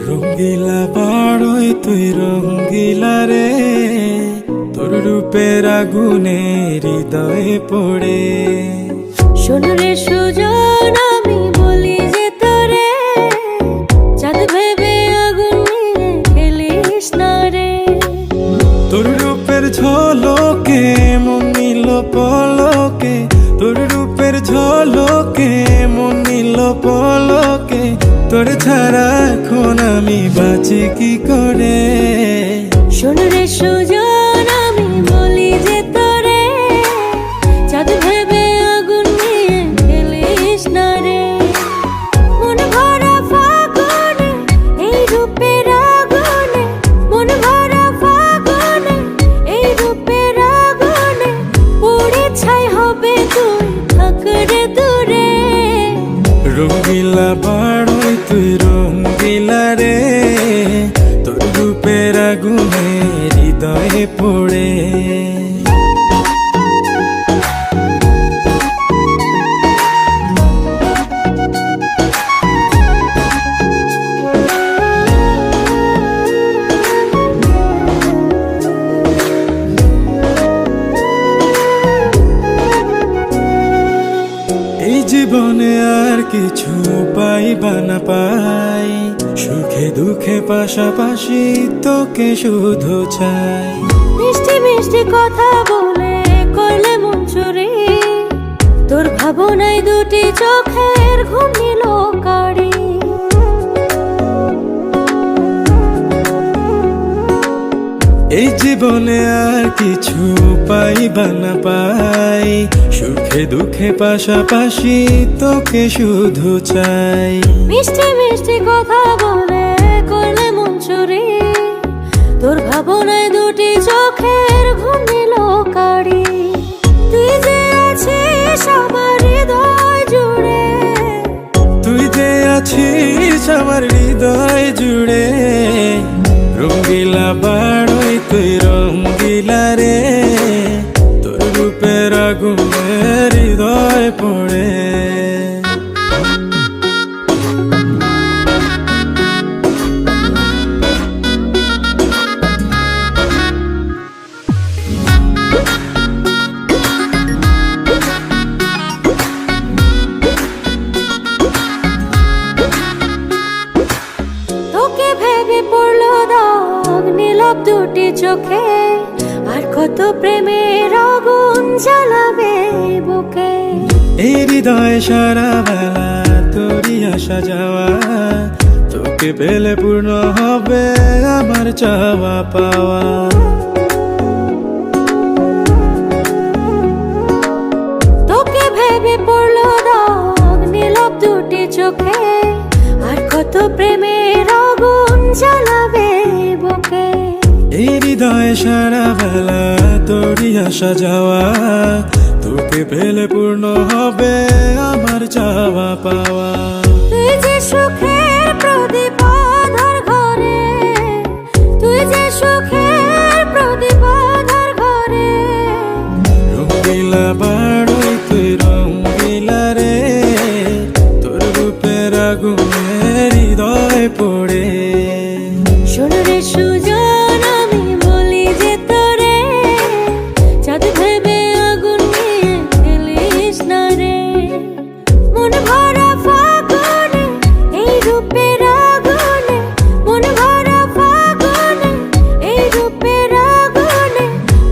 রঙ্গিলা বাড়ই তুই রঙ্গিলা রে, তোর রূপের আগুনে হৃদয়ে পড়ে। শোন রে সুজন আমি বলি যে তোরে, চাঁদ ভেবে আগুন নিয়ে খেলিস না রে। তোর রূপের ঝলকে মন নিল পলকে, তোর রূপের ঝলকে মন নিল পলকে, তোর ছাড়া এখন আমি বাঁচি কি করে। শোন রে সুজন আমি বলি যে তোরে, চাঁদ ভেবে আগুন নিয়ে খেলিস না রে। মন ভরা ফাগুনে এই রূপের আগুনে, মন ভরা ফাগুনে এই রূপের আগুনে, পুড়ে ছাই হবে তুই থাক রে দূরে। রঙ্গিলা বাড়ই তুই রঙ্গিলা রে, তোর রূপের আগুনে হৃদয়ে পড়ে। এই জীবনে আর কিছু পাই বা না পাই, সুখে দুঃখে পাশাপাশি তোকে শুধু চাই। মিষ্টি মিষ্টি কথা বলে করলে মন চুরি, তোর ভাবনায় দুটি চোখের ঘুম নিল কাড়ি। এই জীবনে আর কিছু পাই বা না পাই, সুখে দুঃখে পাশাপাশি তোকে শুধু চাই। মিষ্টি মিষ্টি কথা বলে করলে মন চুরি, তোর ভাবনায় দুটি চোখের ঘুম নিল কাড়ি। তুই যে আছিস আমার হৃদয় জুড়ে, তুই যে আছিস আমার হৃদয় জুড়ে, রঙ্গিলা বাড়ই তুই রঙ্গিলা রে, তোর রূপের আগুনে হৃদয় পড়ে। তোকে ভেবে পড়লো দাগ নীলাভ দুটি চোখে, আর কত প্রেমের আগুন জ্বালাবে বুকে। এই হৃদয় সারা বেলা তোরই আসা যাওয়া, তোকে পেলে পূর্ণ হবে আমার চাওয়া পাওয়া। তোকে ভেবে পড়লো দাগ নীলাভ দুটি চোখে, আর কত প্রেমের আগুন জ্বালাবে বুকে। এই হৃদয় সারা বেলা তোরই আসা যাওয়া, তোকে পেলে পূর্ণ হবে আমার চাওয়া পাওয়া। তুই যে সুখের প্রদীপ আধার ঘরে, তুই যে সুখের প্রদীপ আধার ঘরে। রঙ্গিলা বাড়ই তুই রঙ্গিলা রে, তোর রূপের আগুনে হৃদয় পড়ে। শোন রে সুজন আমি বলি যে তোরে, চাঁদ ভেবে আগুন নিয়ে খেলিস না রে। মন ভরা ফাগুনে এই রূপের আগুনে, মন ভরা ফাগুনে এই রূপের আগুনে,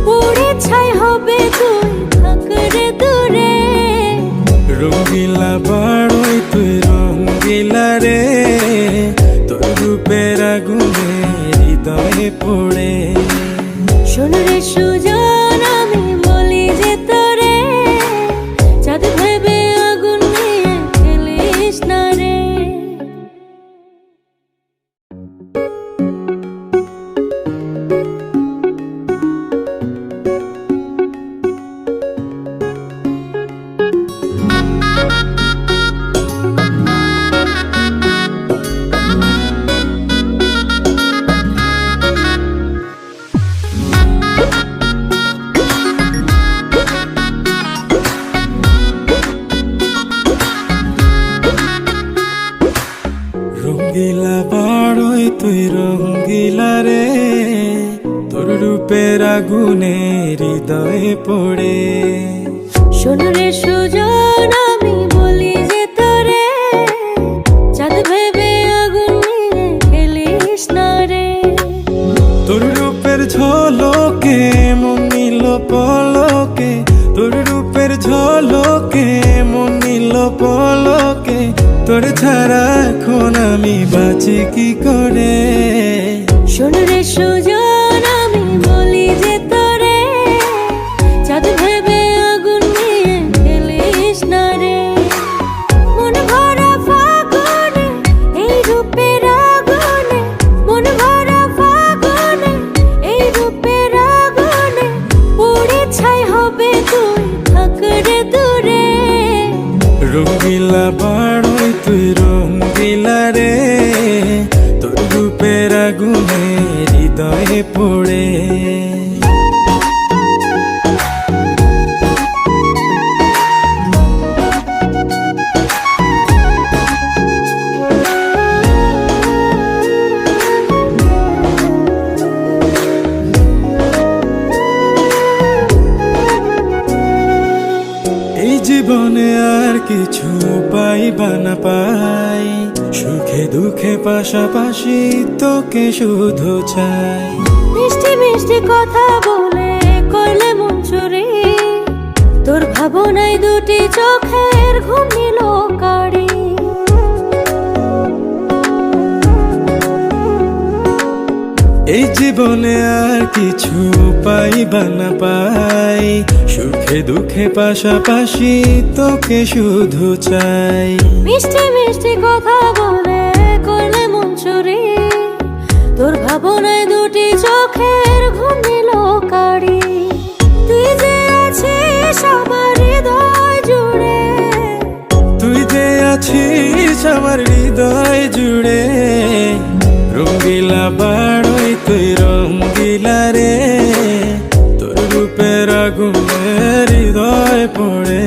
পুড়ে ছাই হবে তুই থাক রে দূরে। রঙ্গিলা বাড়ই তুই রঙ্গিলা রে, তোর রূপের আগুনে হৃদয়ে পড়ে। শোন রে সুজন আমি বলি যে তোরে, চাঁদ ভেবে আগুন নিয়ে খেলিস না রে। রঙ্গিলা বাড়ই তুই রঙ্গিলা রে, তোর রূপের আগুনে হৃদয়ে পড়ে। শোন রে সুজন আমি বলি যে তোরে, চাঁদ ভেবে আগুন নিয়ে খেলিস না রে। তোর রূপের ঝলকে মন নিল পলকে, তোর রূপের ঝলকে মন নিল পলকে, তোর ছাড়া এখন আমি বাঁচি কি করে। শোন রে সুজন আমি বলি যে তোরে, চাঁদ ভেবে আগুন নিয়ে খেলিস না রে। মন ভরা ফাগুনে এই রূপের আগুনে, মন ভরা ফাগুনে এই রূপের আগুনে, পুড়ে ছাই হবে তুই থাক রে দূরে। রঙ্গিলা বাড়ই তুই রঙ্গিলা রে, তোর রূপের আগুনে হৃদয়ে পড়ে। জীবনে আর কিছু পাই বা না পাই, সুখে দুঃখে দুঃখে পাশাপাশি তোকে শুধু চাই। মিষ্টি মিষ্টি কথা বলে করলে মন চুরি, তোর ভাবনায় দুটি চোখের ঘুম নিল কাড়ি। এই জীবনে আর কিছু পাই বা না পাই, সুখে দুঃখে পাশাপাশি তোকে শুধু চাই। মিষ্টি মিষ্টি কথা বলে করলে মন চুরি, তোর ভাবনায় দুটি চোখের ঘুম নিল কাড়ি। তুই যে আছিস আমার হৃদয় জুড়ে, তুই যে আছিস আমার হৃদয় জুড়ে, রঙ্গিলা বাড়ই তুই রঙ্গিলা রে, তোর রূপের আগুনে হৃদয় পড়ে।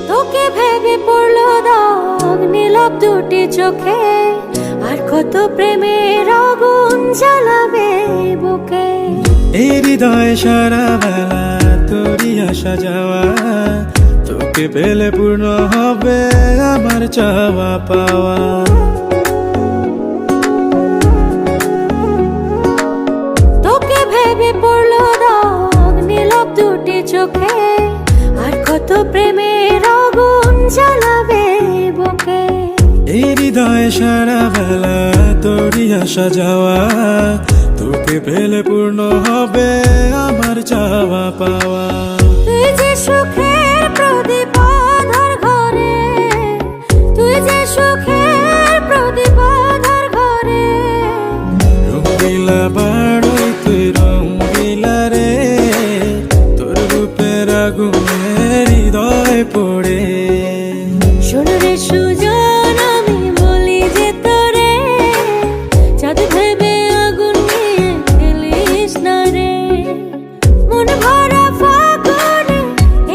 তোকে ভেবে পড়লো দাগ নীলাভ দুটি চোখে, আর কত প্রেমের আগুন জ্বালাবে বুকে। এই হৃদয় সারা বেলা তোরই আসা যাওয়া, তোকে পেলে পূর্ণ হবে আমার চাওয়া পাওয়া। তোকে ভেবে পড়লো দাগ নীলাভ দুটি চোখে, আর কত প্রেমের আগুন জ্বালাবে বুকে। এই হৃদয় সারা বেলা তোরই আসা যাওয়া, তোকে পেলে পূর্ণ হবে আমার চাওয়া পাওয়া। তুই যে সুখের প্রদীপ আধার ঘরে, তুই যে সুখের প্রদীপ আধার ঘরে। রঙ্গিলা বাড়ই তুই রঙ্গিলা রে, তোর রূপের আগুনে হৃদয় পড়ে। শোন রে সুজন আমি বলি যে তোরে, চাঁদ ভেবে আগুন নিয়ে খেলিস না রে। মন ভরা ফাগুনে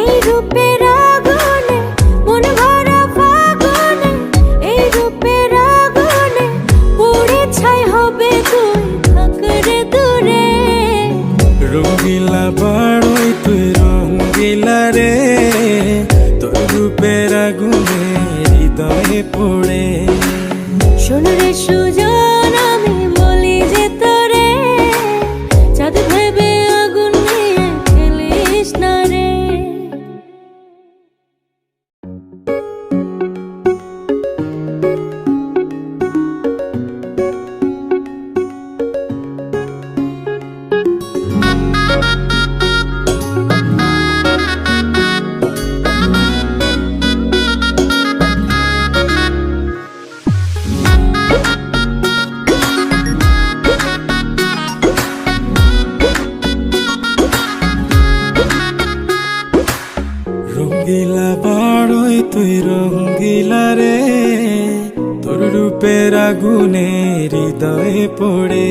এই রূপের আগুনে, মন ভরা ফাগুনে এই রূপের আগুনে, পুড়ে ছাই হবে তুই থাক রে দূরে। রঙ্গিলা বাড়ই তুই রঙ্গিলা রে, তোর রূপের আগুনে হৃদয়ে পড়ে। শোন রে সুজন আমি বলি যে তোরে, চাঁদ ভেবে আগুন নিয়ে খেলিস না রে। রঙ্গিলা বাড়ই তুই রঙ্গিলা রে, তোর রূপের আগুনে হৃদয়ে পড়ে।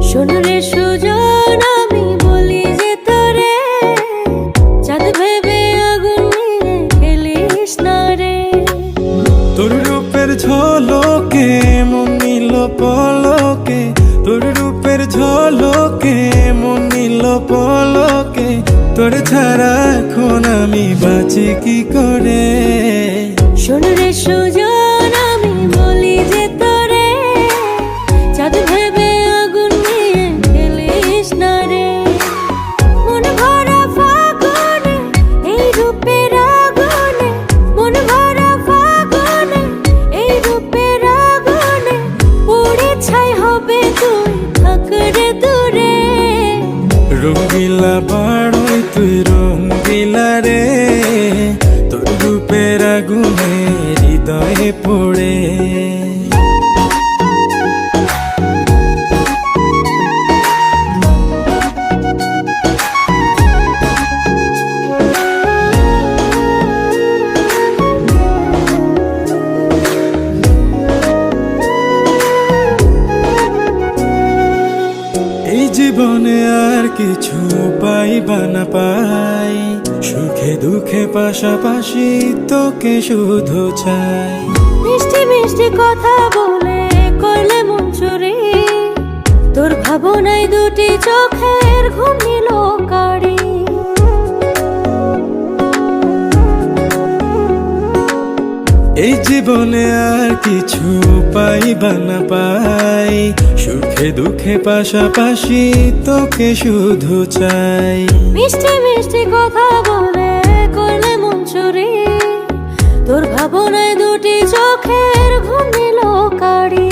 শোন রে সুজন আমি বলি যে তোরে, চাঁদ ভেবে আগুন নিয়ে খেলিস না রে। তোর রূপের ঝলকে মন নিল পলকে, তোর রূপের ঝলকে মন নিল পলকে, তোর ছাড়া এখন আমি বাঁচি কি করে। শোন রে সুজন আমি বলি যে তোরে, চাঁদ ভেবে আগুন নিয়ে খেলিস না রে। মন ভরা ফাগুনে এই রূপের আগুনে, মন ভরা ফাগুনে এই রূপের আগুনে, পুড়ে ছাই হবে তুই থাক রে দূরে। রঙ্গিলা বাড়ই তুই রঙ্গিলা রে, তোর রূপের আগুনে হৃদয়ে পড়ে। জীবনে আর কিছু পাই বা না পাই, সুখে দুঃখে পাশাপাশি তোকে শুধু চাই। মিষ্টি মিষ্টি কথা বলে করলে মন চুরি, তোর ভাবনায় দুটি চোখের ঘুম নিল কাড়ি। এই জীবনে আর কিছু পাই বা না পাই, সুখে দুঃখে পাশাপাশি তোকে শুধু চাই। মিষ্টি মিষ্টি কথা বলে করলে মন চুরি, তোর ভাবনায় দুটি চোখের ঘুম নিল কাড়ি।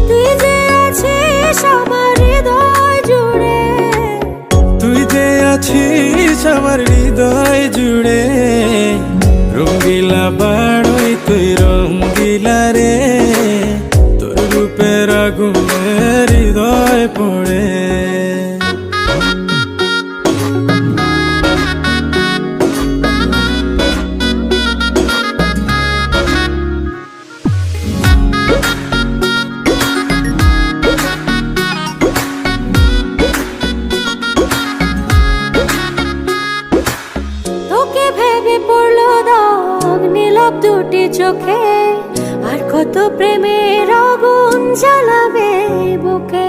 তুই যে আছিস আমার হৃদয় জুড়ে, তুই যে আছিস আমার হৃদয় জুড়ে, রঙ্গিলা বাড়ই তুই রঙ্গিলা রে, তোর রূপের আগুনে হৃদয় পড়ে। তোকে ভেবে পড়লো দাগ নীলাভ দুটি চোখে, আর কত প্রেমের আগুন জ্বালাবে বুকে।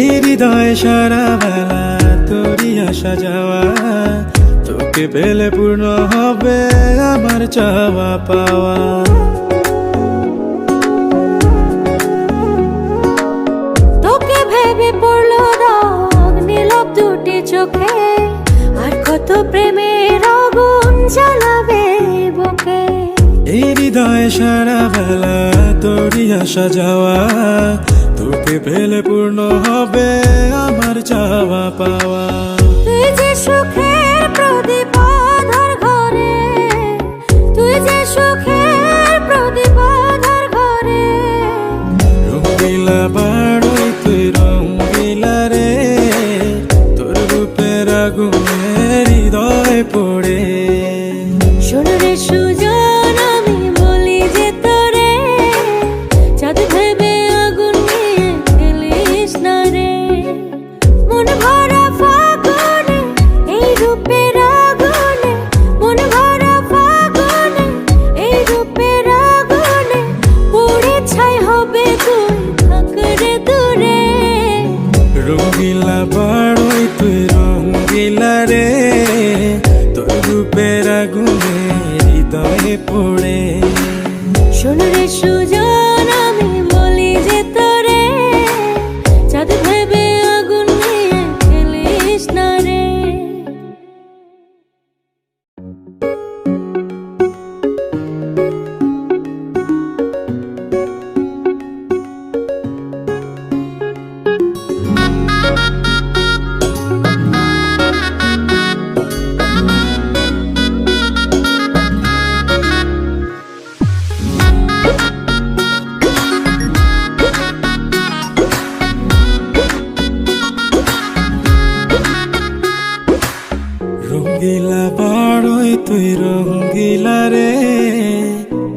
এই হৃদয় সারা বেলা তোরই আসা যাওয়া, তোকে পেলে পূর্ণ হবে আমার চাওয়া পাওয়া। তোকে ভেবে পড়লো দাগ নীলাভ দুটি চোখে, আর কত প্রেমের আগুন জ্বালাবে বুকে। এই হৃদয় সারা বেলা তোরই আসা যাওয়া, তোকে পেলে পূর্ণ হবে আমার চাওয়া পাওয়া। তুই যে সুখের প্রদীপ আধার ঘরে, তুই যে সুখের প্রদীপ আধার ঘরে, রঙ্গিলা বাড়ই তুই রঙ্গিলা রে, তোর রূপের আগুনে হৃদয় পড়ে। শোন রে সুজন আমি বলি যে তোরে, চাঁদ ভেবে আগুন নিয়ে খেলিস না রে। মন ভরা ফাগুনে এই রূপের আগুনে, মন ভরা ফাগুনে এই রূপের আগুনে, পুড়ে ছাই হবে তুই থাক রে দূরে। রঙ্গিলা বাড়ই তুই রঙ্গিলা রে, তোর রূপের আগুনে হৃদয়ে পড়ে। শোন রে সুজন আমি বলি যে তোরে, চাঁদ ভেবে আগুন নিয়ে খেলিস না রে। রঙ্গিলা বাড়ই তুই রঙ্গিলা রে,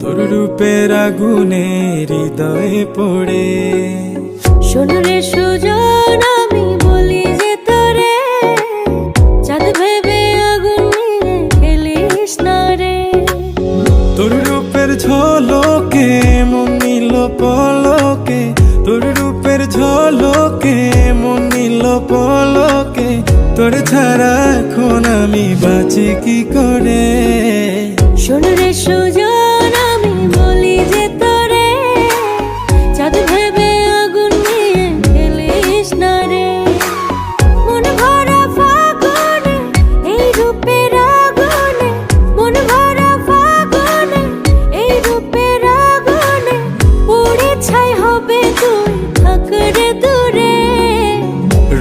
তোর রূপের আগুনে হৃদয়ে পড়ে। শোন রে সুজন আমি বলি যে তোরে, চাঁদ ভেবে আগুন নিয়ে খেলিস না রে। তোর রূপের ঝলকে মন নিল পলকে, তোর রূপের ঝলকে মন নিল পলকে, তোর ছাড়া এখন আমি বাঁচি কি করে। শোন রে সুজন আমি বলি যে তোরে, চাঁদ ভেবে আগুন নিয়ে খেলিস না রে। মন ভরা ফাগুনে এই রূপের আগুনে, মন ভরা ফাগুনে এই রূপের আগুনে, পুড়ে ছাই হবে তুই থাক রে দূরে।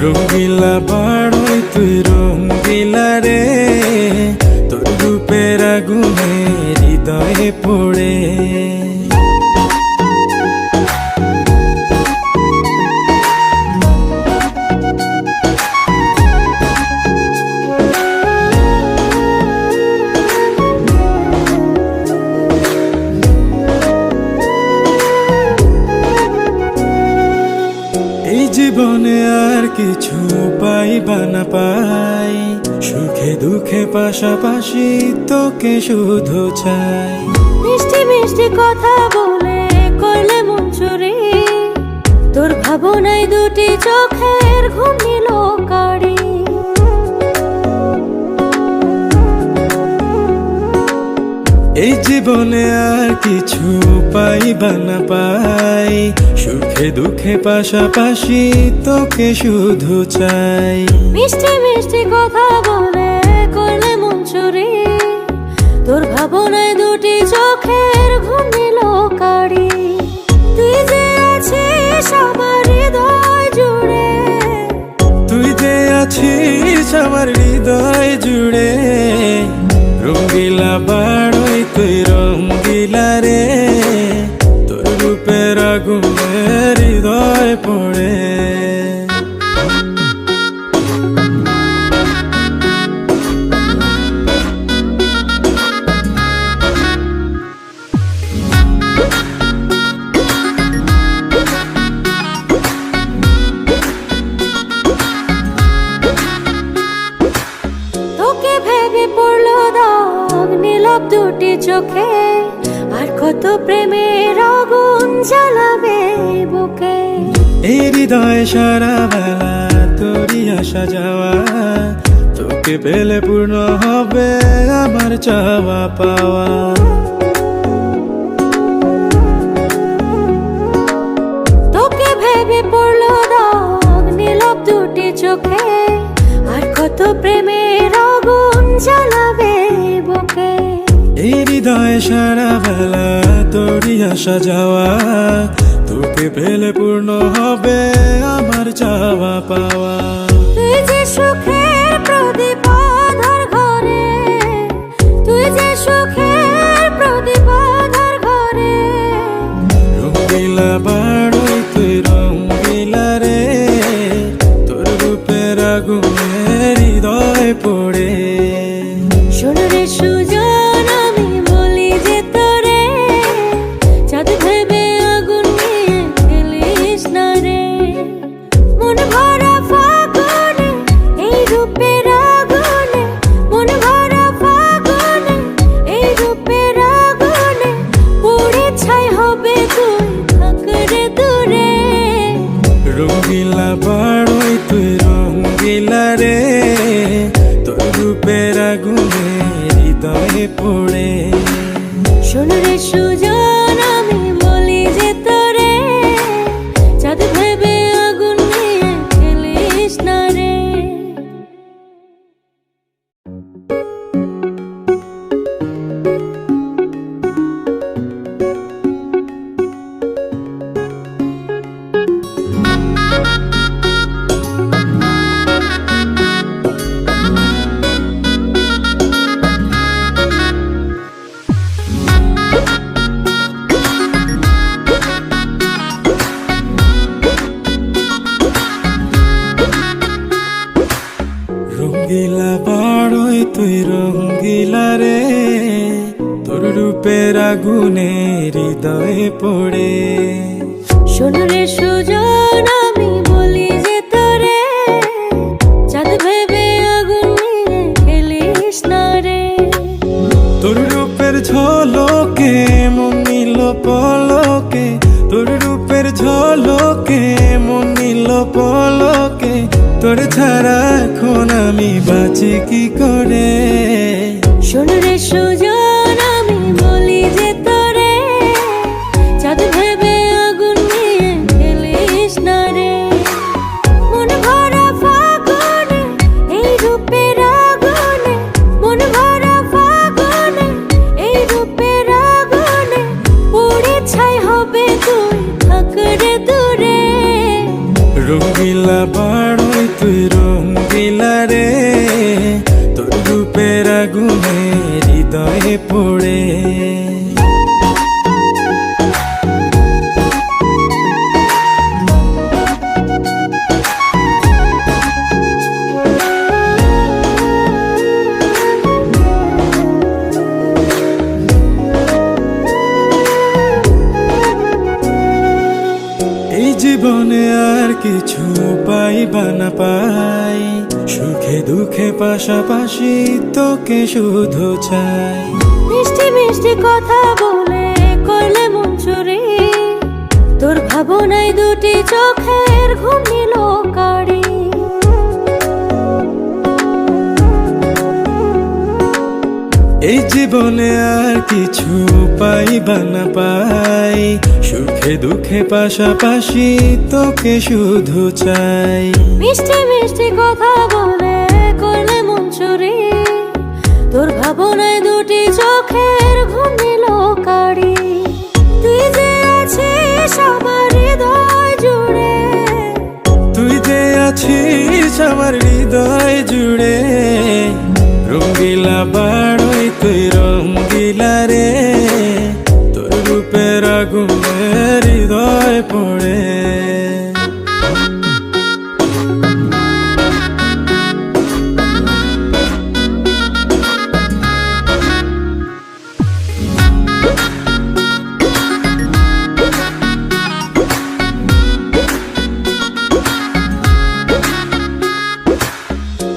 রঙ্গিলা বাড়ই তুই রঙ্গিলা রে, তোর রূপের আগুনে হৃদয়ে জীবনে আর কিছু পাই বা না পাই, সুখে দুঃখে পাশাপাশি তোকে শুধু চাই। মিষ্টি মিষ্টি কথা বলে করলে মন চুরি, তোর ভাবনায় দুটি চোখের ঘুম নিল কাড়ি। এই জীবনে আর কিছু পাই বা না পাই, সুখে দুঃখে পাশাপাশি তোকে শুধু চাই। মিষ্টি মিষ্টি কথা বলে করলে মন চুরি, তোর ভাবনায় দুটি চোখের ঘুম নিল কাড়ি। তুই যে আছিস আমার হৃদয় জুড়ে, তুই যে আছিস আমার হৃদয় জুড়ে, রঙ্গিলা বাড়ই তুই রঙ্গিলা রে, তোর রূপের আগুনে হৃদয় পড়ে। তোকে ভেবে পড়লো দাগ নীলাভ দুটি চোখে, আর কত প্রেমের আগুন জ্বালাবে বুকে। এই হৃদয় সারা বেলা তোরই আসা যাওয়া, তোকে পেলে পূর্ণ হবে আমার চাওয়া পাওয়া। তোকে ভেবে পড়লো দাগ নীলাভ দুটি চোখে, আর কত প্রেমের আগুন জ্বালাবে বুকে। এই হৃদয় সারা বেলা তোরই আসা যাওয়া, তোকে পেলে পূর্ণ হবে আমার চাওয়া পাওয়া। তুই যে সুখের প্রদীপ আধার ঘরে, তুই যে সুখের প্রদীপ আধার ঘরে, রঙ্গিলা বাড়ই তুই রঙ্গিলা রে, তোর রূপের আগুনে হৃদয় পড়ে। শোন রে সুজন আমি বলি যে তোরে, চাঁদ ভেবে আগুন নিয়ে খেলিস না রে। মন ভরা ফাগুনে এই রূপের আগুনে, মন ভরা ফাগুনে এই রূপের আগুনে, পুড়ে ছাই হবে তুই থাক রে দূরে। রঙ্গিলা বাড়ই তুই রঙ্গিলা রে, তোর রূপের আগুনে হৃদয়ে পড়ে। শোন রে সুজন আমি বলি যে তোরে, চাঁদ ভেবে আগুন নিয়ে খেলিস না রে। রঙ্গিলা বাড়ই তুই রঙ্গিলা রে, তোর রূপের আগুনে হৃদয়ে পড়ে। শোন রে সুজন আমি বলি যে তোরে, চাঁদ ভেবে আগুন নিয়ে খেলিস না রে। তোর রূপের ঝলকে মন নিল পলকে, তোর রূপের ঝলকে মন নিল পলকে, তোর ছাড়া এখন আমি বাঁচি কি করে। শোন রে সুজন আমি বলি যে তোরে, চাঁদ ভেবে আগুন নিয়ে খেলিস না রে। মন ভরা ফাগুনে এই রূপের আগুনে, মন ভরা ফাগুনে এই রূপের আগুনে, পুড়ে ছাই হবে তুই থাক রে দূরে। রঙ্গিলা বাড়ই তুই রঙ্গিলা রে, তোর রূপের আগুনে হৃদয়ে পড়ে। জীবনে আর কিছু পাইবা না পাই, সুখে দুঃখে পাশাপাশি তোকে শুধু চাই। মিষ্টি মিষ্টি কথা বলে করলে মন চুরি, তোর ভাবনায় দুটি চোখের ঘুম নিল কাড়ি। এই জীবনে আর কিছু পাইবা না পাই, সুখে দুঃখে পাশাপাশি তোকে শুধু চাই। মিষ্টি মিষ্টি কথা বলে করলে মন চুরি, তোর ভাবনায় দুটি চোখের ঘুম নিল কাড়ি। তুই যে আছিস আমার হৃদয় জুড়ে, তুই যে আছিস আমার হৃদয় জুড়ে, রঙ্গিলা বাড়ই তুই রঙ্গিলা রে, তোর রূপের আগুনে হৃদয় পড়ে।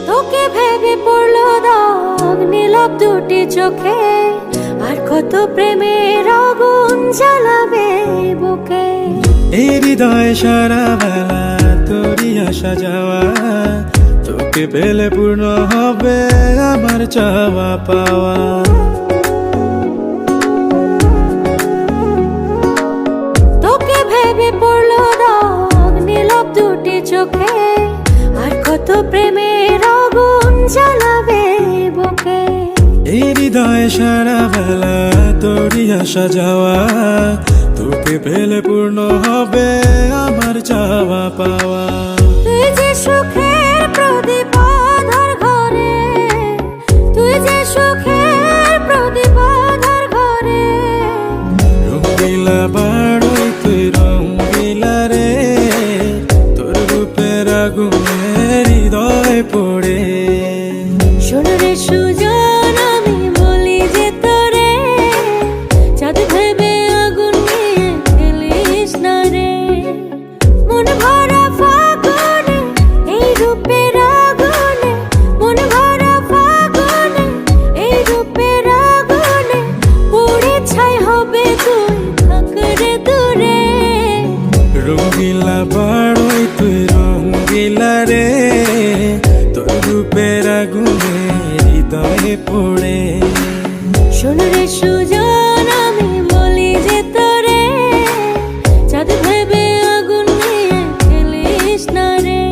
তোকে ভেবে পড়লো দাগ নীলাভ দুটি চোখে, আর কত প্রেমের আগুন জ্বালাবে বুকে। এই হৃদয় সারা বেলা তোরই আসা যাওয়া, তোকে পেলে পূর্ণ হবে আমার চাওয়া পাওয়া। তোকে ভেবে পড়লো দাগ নীলাভ দুটি চোখে, আর কত প্রেমের আগুন জ্বালাবে বুকে। এই হৃদয় সারা বেলা তোরই আসা যাওয়া, তোকে পেলে পূর্ণ হবে আমার চাওয়া পাওয়া। তুই যে সুখের প্রদীপ আধার ঘরে, তুই যে সুখের প্রদীপ আধার ঘরে, রঙ্গিলা বাড়ই তুই রঙ্গিলা রে, তোর রূপের আগুনে হৃদয় পড়ে। শোন রে সুজন আমি বলি যে তোরে, চাঁদ ভেবে আগুন নিয়ে খেলিস না রে। মন ভরা ফাগুনে এই রূপের আগুনে, মন ভরা ফাগুনে এই রূপের আগুনে, পুড়ে ছাই হবে তুই থাক রে দূরে। রঙ্গিলা বাড়ই তুই রঙ্গিলা রে, তোর রূপের আগুনে হৃদয়ে পড়ে। শোন রে সুজন আমি বলি যে তোরে, চাঁদ ভেবে আগুন নিয়ে খেলিস না রে।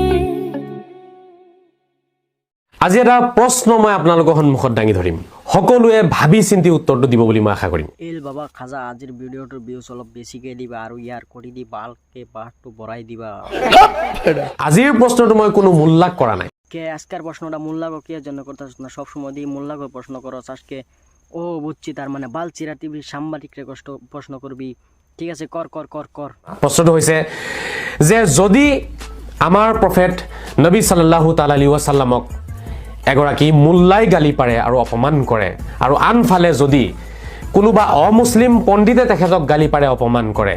আজি এটা প্ৰশ্ন মই আপোনালোকৰ সন্মুখত দাঙি ধৰিম, সকলোৱে ভাবি চিন্তি উত্তৰটো দিব বুলি মই আশা কৰিম। এল বাবা খাজা আজিৰ ভিডিঅ'টোৰ ভিউজ অলপ বেছিকৈ দিবা আৰু ইয়াৰ কৰি দি ভালকৈ বাঁহটো বঢ়াই দিবা। আজিৰ প্ৰশ্নটো মই কোনো মূল্যাক কৰা নাই। কে আজকের প্রশ্নটা মোল্লাগো কি জন্য করতেছ না, সবসময় দিয়ে মোল্লাগো প্রশ্ন করো আজকে। ও বুঝছি, তার মানে বালচিরা টিভির সাংবাদিকরে কষ্ট প্রশ্ন করবি, ঠিক আছে কর কর কর কর। প্ৰশ্নটো হৈছে যে যদি আমাৰ প্ৰফেট নবী সাল্লাল্লাহু তাআলা আলাইহি ওয়াসাল্লামক এগৰাকী মুল্লাই গালি পাৰে আৰু অপমান কৰে, আৰু আনফালে যদি কোনোবা অমুছলিম পণ্ডিতে তেখেতক গালি পাৰে অপমান কৰে,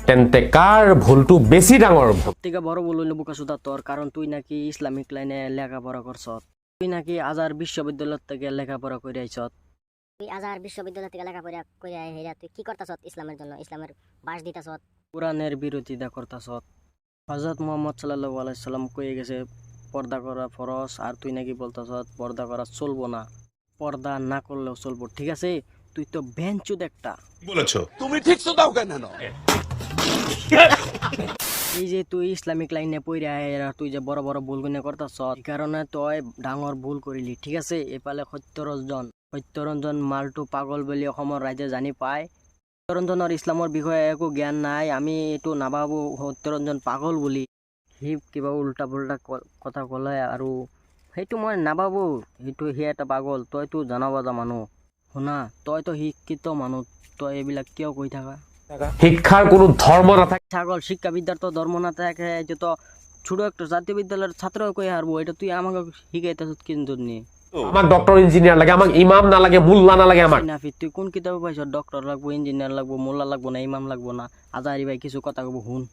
তেন্তে কাৰ ভুলটো বেছি ডাঙৰ ভুল? থেকে বড় বলল বোকাসুদা তোর, কারণ তুই নাকি ইসলামিক লাইনে লেখাপড়া করছত, তুই নাকি আজার বিশ্ববিদ্যালয় থেকে লেখাপড়া করে আইছত। তুই আজহার বিশ্ববিদ্যালয় থেকে লেখাপড়া করে হেরা তুই কি করতাছত ইসলামের জন্য, ইসলামের বাস দিতাছত। কোরআনের বিরোধিতা করতাছত। হযরত মুহাম্মদ সাল্লাল্লাহু আলাইহি সাল্লাম কয়ে গেছে পর্দা করা ফরজ, আর তুই নাকি বলতাছত পর্দা করা চলবো না, পর্দা না করলেও চলবো। ঠিক আছে, তুই তো বেঞ্চুদ একটা বলেছো, তুমি ঠিক তো দাও কেন? এই যে তুই ইসলামিক লাইনে পড়ে এরা তুই যে বড় বড় ভুল গুনে করতাছ, এই কারণে তুই ডাঙর ভুল করিলি। ঠিক আছে, এপালে সত্যরঞ্জন মালটু পাগল বলি অসমৰ ৰাইজে জানি পায়। সত্যৰঞ্জনৰ ইছলামৰ বিষয়ে একো জ্ঞান নাই, আমি এইটো নাভাবো সত্যৰঞ্জন পাগল বুলি। সি কিবা উল্টা পুল্টা কথা ক'লে আৰু সেইটো মই নাভাবো সেইটো সি এটা পাগল। তইতো জানা বাজা মানুহ, শুনা তইতো শিক্ষিত মানুহ, তই এইবিলাক কিয় কৈ থাকা? শিক্ষার কোনো ধর্ম না থাকে। ছাগল, শিক্ষাবিদ্যার তো ধর্ম না থাকে, যে তো ছোট একটা জাতীয় বিদ্যালয়ের ছাত্র কই হারবো, এটা তুই আমাকে শিখাইতেছ কিন্তু নি। আমাক ডক্টর ইঞ্জিনিয়ার লাগে, আমাক ইমাম না লাগে, মুল্লা না লাগে। আমার নাফি তুই কোন কিতাবে পাইছ ডক্টর লাগবো, ইঞ্জিনিয়ার লাগবো, মোল্লা লাগবো না, ইমাম লাগবো না? আজারি ভাই কিছু কথা কব শুন।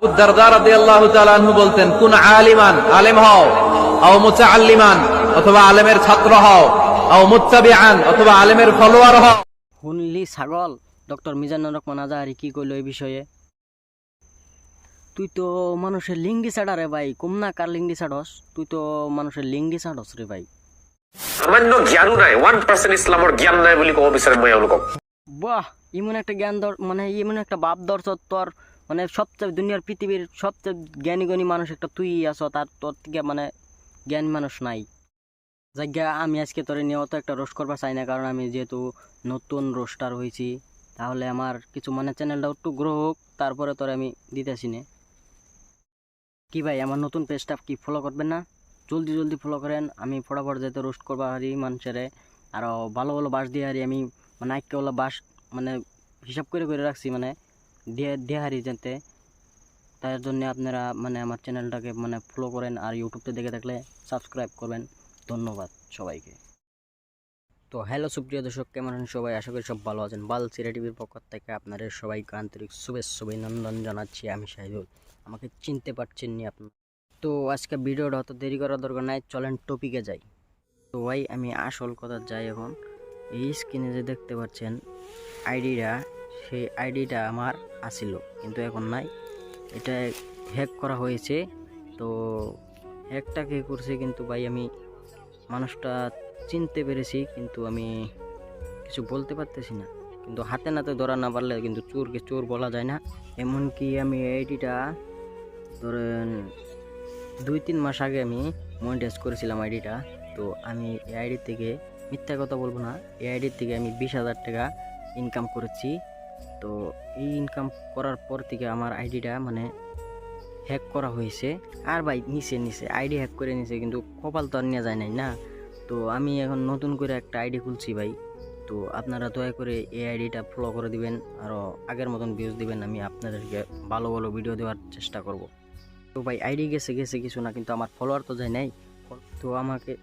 আবু দারদা রাদিয়াল্লাহু তাআলা আনহু বলতেন, কুন আলিমান, আলেম হও, আও মুতাআল্লিমান, অথবা আলেমের ছাত্র হও, আও মুত্তাবিআন, অথবা আলেমের ফলোয়ার হও। শুনলি ছাগল, ডক্টর মিজানুর রহমান আজহারি কি কইলো এই বিষয়ে? তুই তো মানুষের লিঙ্গি ছাড়া রে ভাই, কম না কার লিঙ্গি ছাড়স? তুই তো মানুষের লিঙ্গি ছাড়স রে ভাই। সামান্য জ্ঞানো নাই, 1% ইছলামৰ জ্ঞান নাই বুলি ক'ব বিচাৰে মই এওঁলোকক। বাহ, এমন একটা জ্ঞান মানে এমন একটা ভাব দর্শক তোর, মানে সবচেয়ে দুনিয়ার পৃথিবীর সবচেয়ে জ্ঞানী গণী মানুষ একটা তুই আছো, তার তোর থেকে মানে জ্ঞান মানুষ নাই। জায়গা আমি আজকে তোরে নিয়ে অত একটা রোস্ট করবার চাই না, কারণ আমি যেহেতু নতুন রোস্টার হয়েছি, তাহলে আমার কিছু মানে চ্যানেলটা একটু গ্রো হোক, তারপরে তোরে আমি দিতেছি না। কি ভাই, আমার নতুন পেজটা কি ফলো করবেন না? জলদি জলদি ফলো করেন। আমি ফটাফট যেতে রোস্ট করবা হারি মানুষের, আরও ভালো ভালো বাস দিয়ে হারি। আমি মানে আইকেওয়ালা বাস মানে হিসাব করে করে রাখছি, মানে দিয়ে হারি যেতে। তার জন্য আপনারা মানে আমার চ্যানেলটাকে মানে ফলো করেন, আর ইউটিউবতে দেখে থাকলে সাবস্ক্রাইব করবেন। ধন্যবাদ সবাইকে। তো হ্যালো সুপ্রিয় দর্শক, কেমন আছেন সবাই? আশা করি সব ভালো আছেন। বালচিরা টিভির পক্ষ থেকে আপনাদের সবাইকে আন্তরিক শুভেচ্ছা অভিনন্দন জানাচ্ছি। আমি শাহিদুল। আমাকে চিনতে পারছেন নি আপনার? তো আজকে ভিডিওটা অত দেরি করার দরকার নাই, চলেন টপিকে যাই। তো ভাই আমি আসল কথা যাই এখন। এই স্ক্রিনে যে দেখতে পাচ্ছেন আইডিটা, সেই আইডিটা আমার আসিল কিন্তু এখন নাই, এটা হ্যাক করা হয়েছে। তো হ্যাকটা কে করছে কিন্তু ভাই আমি মানুষটা চিনতে পেরেছি, কিন্তু আমি কিছু বলতে পারতেছি না। কিন্তু হাতে নাতে ধরা না পারলে কিন্তু চোরকে চোর বলা যায় না। এমনকি আমি আইডিটা ধরেন 2-3 মাস আগে আমি মনিটাইজ করেছিলাম আইডিটা। তো আমি এই আইডি থেকে মিথ্যা কথা বলবো না, এই আইডির থেকে আমি 20,000 টাকা ইনকাম করেছি। তো এই ইনকাম করার পর থেকে আমার আইডিটা মানে হ্যাক করা হয়েছে। আর ভাই নিচে আইডি হ্যাক করে নিছে, কিন্তু কপাল তো আর নিয়ে যায় নাই না। তো আমি এখন নতুন করে একটা আইডি খুলছি ভাই। তো আপনারা দয়া করে এই আইডিটা ফলো করে দিবেন, আরও আগের মতন ভিউজ দিবেন। আমি আপনাদেরকে ভালো ভালো ভিডিও দেওয়ার চেষ্টা করব। তো ভাই আইডি গেছে কিছু না, কিন্তু আমার ফলোয়ার তো যায় নাই। তো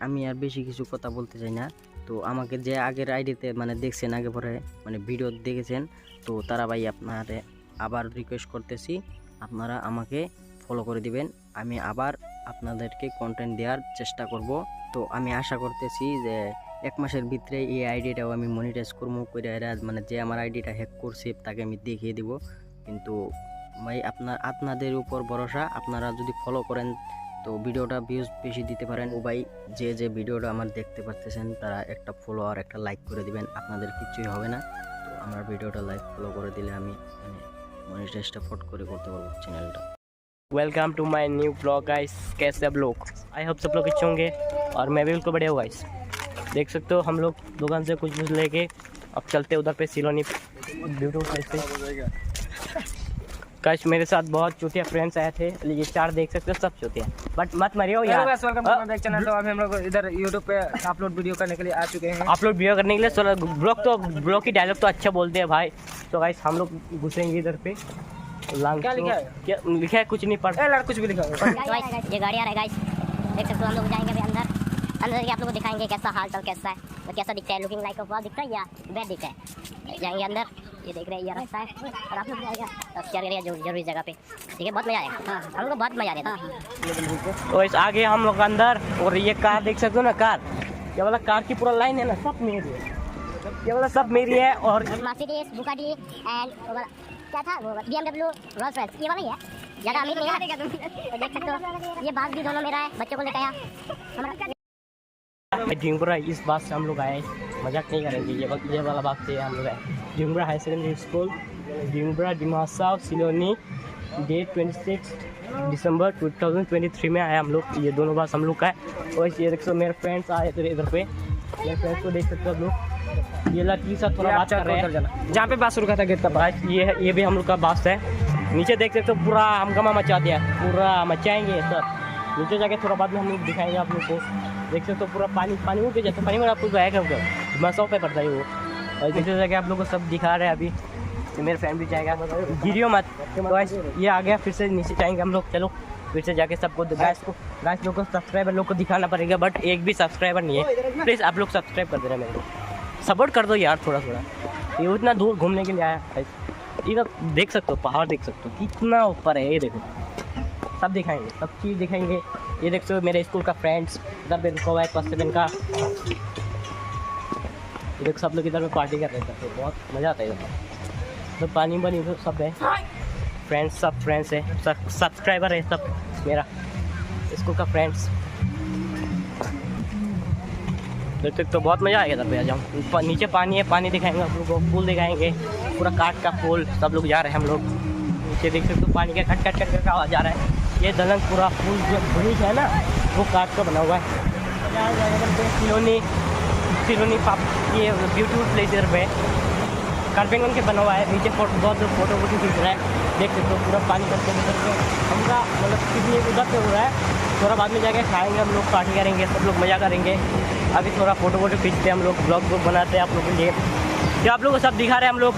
আমি আর বেশি কিছু কথা বলতে চাই না। তো আমাকে যে আগের আইডিতে মানে দেখছেন, আগে পরে মানে ভিডিও দেখেছেন, তো তারা ভাই আপনারে আবার রিকোয়েস্ট করতেছি, আপনারা আমাকে ফলো করে দিবেন। আমি আবার আপনাদেরকে কন্টেন্ট দেওয়ার চেষ্টা করব। তো আমি আশা করতেছি যে 1 মাসের ভিতরে এই আইডিটাও আমি মনিটাইজ করবো করে, মানে যে আমার আইডিটা হ্যাক করছে তাকে আমি দেখিয়ে দিব। কিন্তু ভাই আপনাদের উপর ভরসা, আপনারা যদি ফলো করেন তো ভিডিওটা ভিউজ বেশি দিতে পারেন। ও ভাই যে ভিডিওটা আমার দেখতে পাচ্ছেন তারা একটা ফলো আর একটা লাইক করে দিবেন, আপনাদের কিছুই হবে না। তো আমার ভিডিওটা লাইক ফলো করে দিলে আমি মানে মনিটাইজটা ফট করে করতে পারবো চ্যানেলটা। Welcome to my new blog guys. कैसे सब लोग? आई होप सब लोग अच्छे होंगे और मैं भी बिल्कुल बढ़िया हूँ गाइस। देख सकते हो हम लोग दुकान से कुछ लेके अब चलते उधर पे सिलोनी ब्यूटीफुल से। गाइस मेरे साथ बहुत चूतिया फ्रेंड्स आए थे, ये 4 देख सकते हो सब चूतिया, बट मत मरियो यार। Welcome to my channel. तो अभी हम लोग इधर यूट्यूब पे अपलोड वीडियो करने के लिए आ चुके हैं। अपलोड वीडियो करने के लिए ब्लॉग की डायलॉग तो अच्छा बोलते हैं भाई। तो गाइस हम लोग घुसेंगे इधर पे। क्या लिखा है? क्या लिखा है? कुछ नहीं पढ़ कुछ भी लिखा है। ये गाड़ी आ रहा है गाइस, देख सकते हो। हम लोग जाएंगे अभी अंदर जाके आप लोगों को दिखाएंगे कैसा हाल चाल कैसा है, तो कैसा दिखता है, लुकिंग लाइक ऑफ दिखता है या बैड दिखता है। जाएंगे अंदर, ये देख रहे हैं ये रास्ता है, और आप लोग जाएगा तो शेयर करिएगा जरूरी जगह पे, ठीक है? बहुत मजा आएगा, हम लोग को बहुत मजा आ रहा है। तो इस आगे हम लोग अंदर, और ये कार देख सकते हो ना, कार ये वाला कार की पूरा लाइन है ना, सब मेरी है, ये वाला सब मेरी है। और मर्सिडीज, बुगाटी एंड क्या था वो BMW, रोल्स रॉयस, ये वाला ही है। ज़्यादा अमीर नहीं है, तो देख सकते हो। ये बाग भी दोनों मेरा है, बच्चों को लेकर आया हमारा। ढिंगरा इस बात से हम लोग आए, मजाक नहीं करेंगे। ये वाला बात से हम लोग आए। Dhingra high secondary school, Dhingra Dimasa Siloni, date 26 दिसंबर 2023 में आया हम लोग। ये दोनों बात हम लोग का है। और ये देख सकते मेरे फ्रेंड्स आए थे इधर पे, मेरे फ्रेंड्स को देख सकते हो आप लोग। ये लड़की साथ थोड़ा बात कर रहे हैं, जहाँ पे बात शुरू करता गेट का बात। ये भी हम लोग का बात है। नीचे देख सकते हो पूरा हंगामा मचा दिया, पूरा मचाएंगे सर। नीचे जाके थोड़ा बाद में हम लोग दिखाएंगे आप लोग को। देख सकते हो पूरा पानी उठ के जाता, पानी में आप लोग आएगा मसौ पे पड़ता है वो। और नीचे जाके आप लोग को सब दिखा रहे हैं अभी। तो मेरे फ्रेंड भी जाएगा, गिरियो मत। तो ये आ गया, फिर से नीचे जाएंगे हम लोग। चलो फिर से जाके सबको गाइस लोग को सब्सक्राइबर लोग को दिखाना पड़ेगा, बट एक भी सब्सक्राइबर नहीं है। प्लीज़ आप लोग सब्सक्राइब कर देना, मेरे को सपोर्ट कर दो यार थोड़ा। ये उतना दूर घूमने के लिए आया है, इधर देख सकते हो, पहाड़ देख सकते हो कितना ऊपर है, ये देखो सब दिखाएंगे, सब चीज़ दिखाएंगे। ये देख सकते हो मेरे स्कूल का फ्रेंड्स इधर पे रुका हुआ है क्लास 7 का। ये देखो सब लोग इधर में पार्टी कर रहे थे, तो बहुत मज़ा आता है इधर। तो पानी बनी सब है, फ्रेंड्स सब फ्रेंड्स है, सब सब्सक्राइबर है सब मेरा स्कूल का फ्रेंड्स। तो बहुत मज़ा आएगा इधर पे। आ जाऊँ, नीचे पानी है, पानी दिखाएंगे आप लोगों को, पुल दिखाएंगे, पूरा काट का पुल। सब लोग जा रहे हैं हम लोग नीचे, देख सकते हो पानी का खट खट खट का आवाज़ आ रहा है। ये दलंग पूरा पुल जो ब्रिज है ना, वो काट का बना हुआ है। सिलोनी पाप, ये ब्यूटीफुल प्लेस इधर पे कार्पेट बन के बना हुआ है। नीचे बहुत फोटो वोटो खींच रहा है, देख सकते हो पूरा पानी करके हमका मतलब कितनी उधर पे हो रहा है। थोड़ा बाद में जाके खाएंगे हम लोग, पार्टी करेंगे, सब लोग मज़ा करेंगे। अभी थोड़ा फोटो वोटो खींचते हैं हम लोग, ब्लॉग बनाते हैं आप लोगों के लिए, जो आप लोग को सब दिखा रहे हैं हम लोग।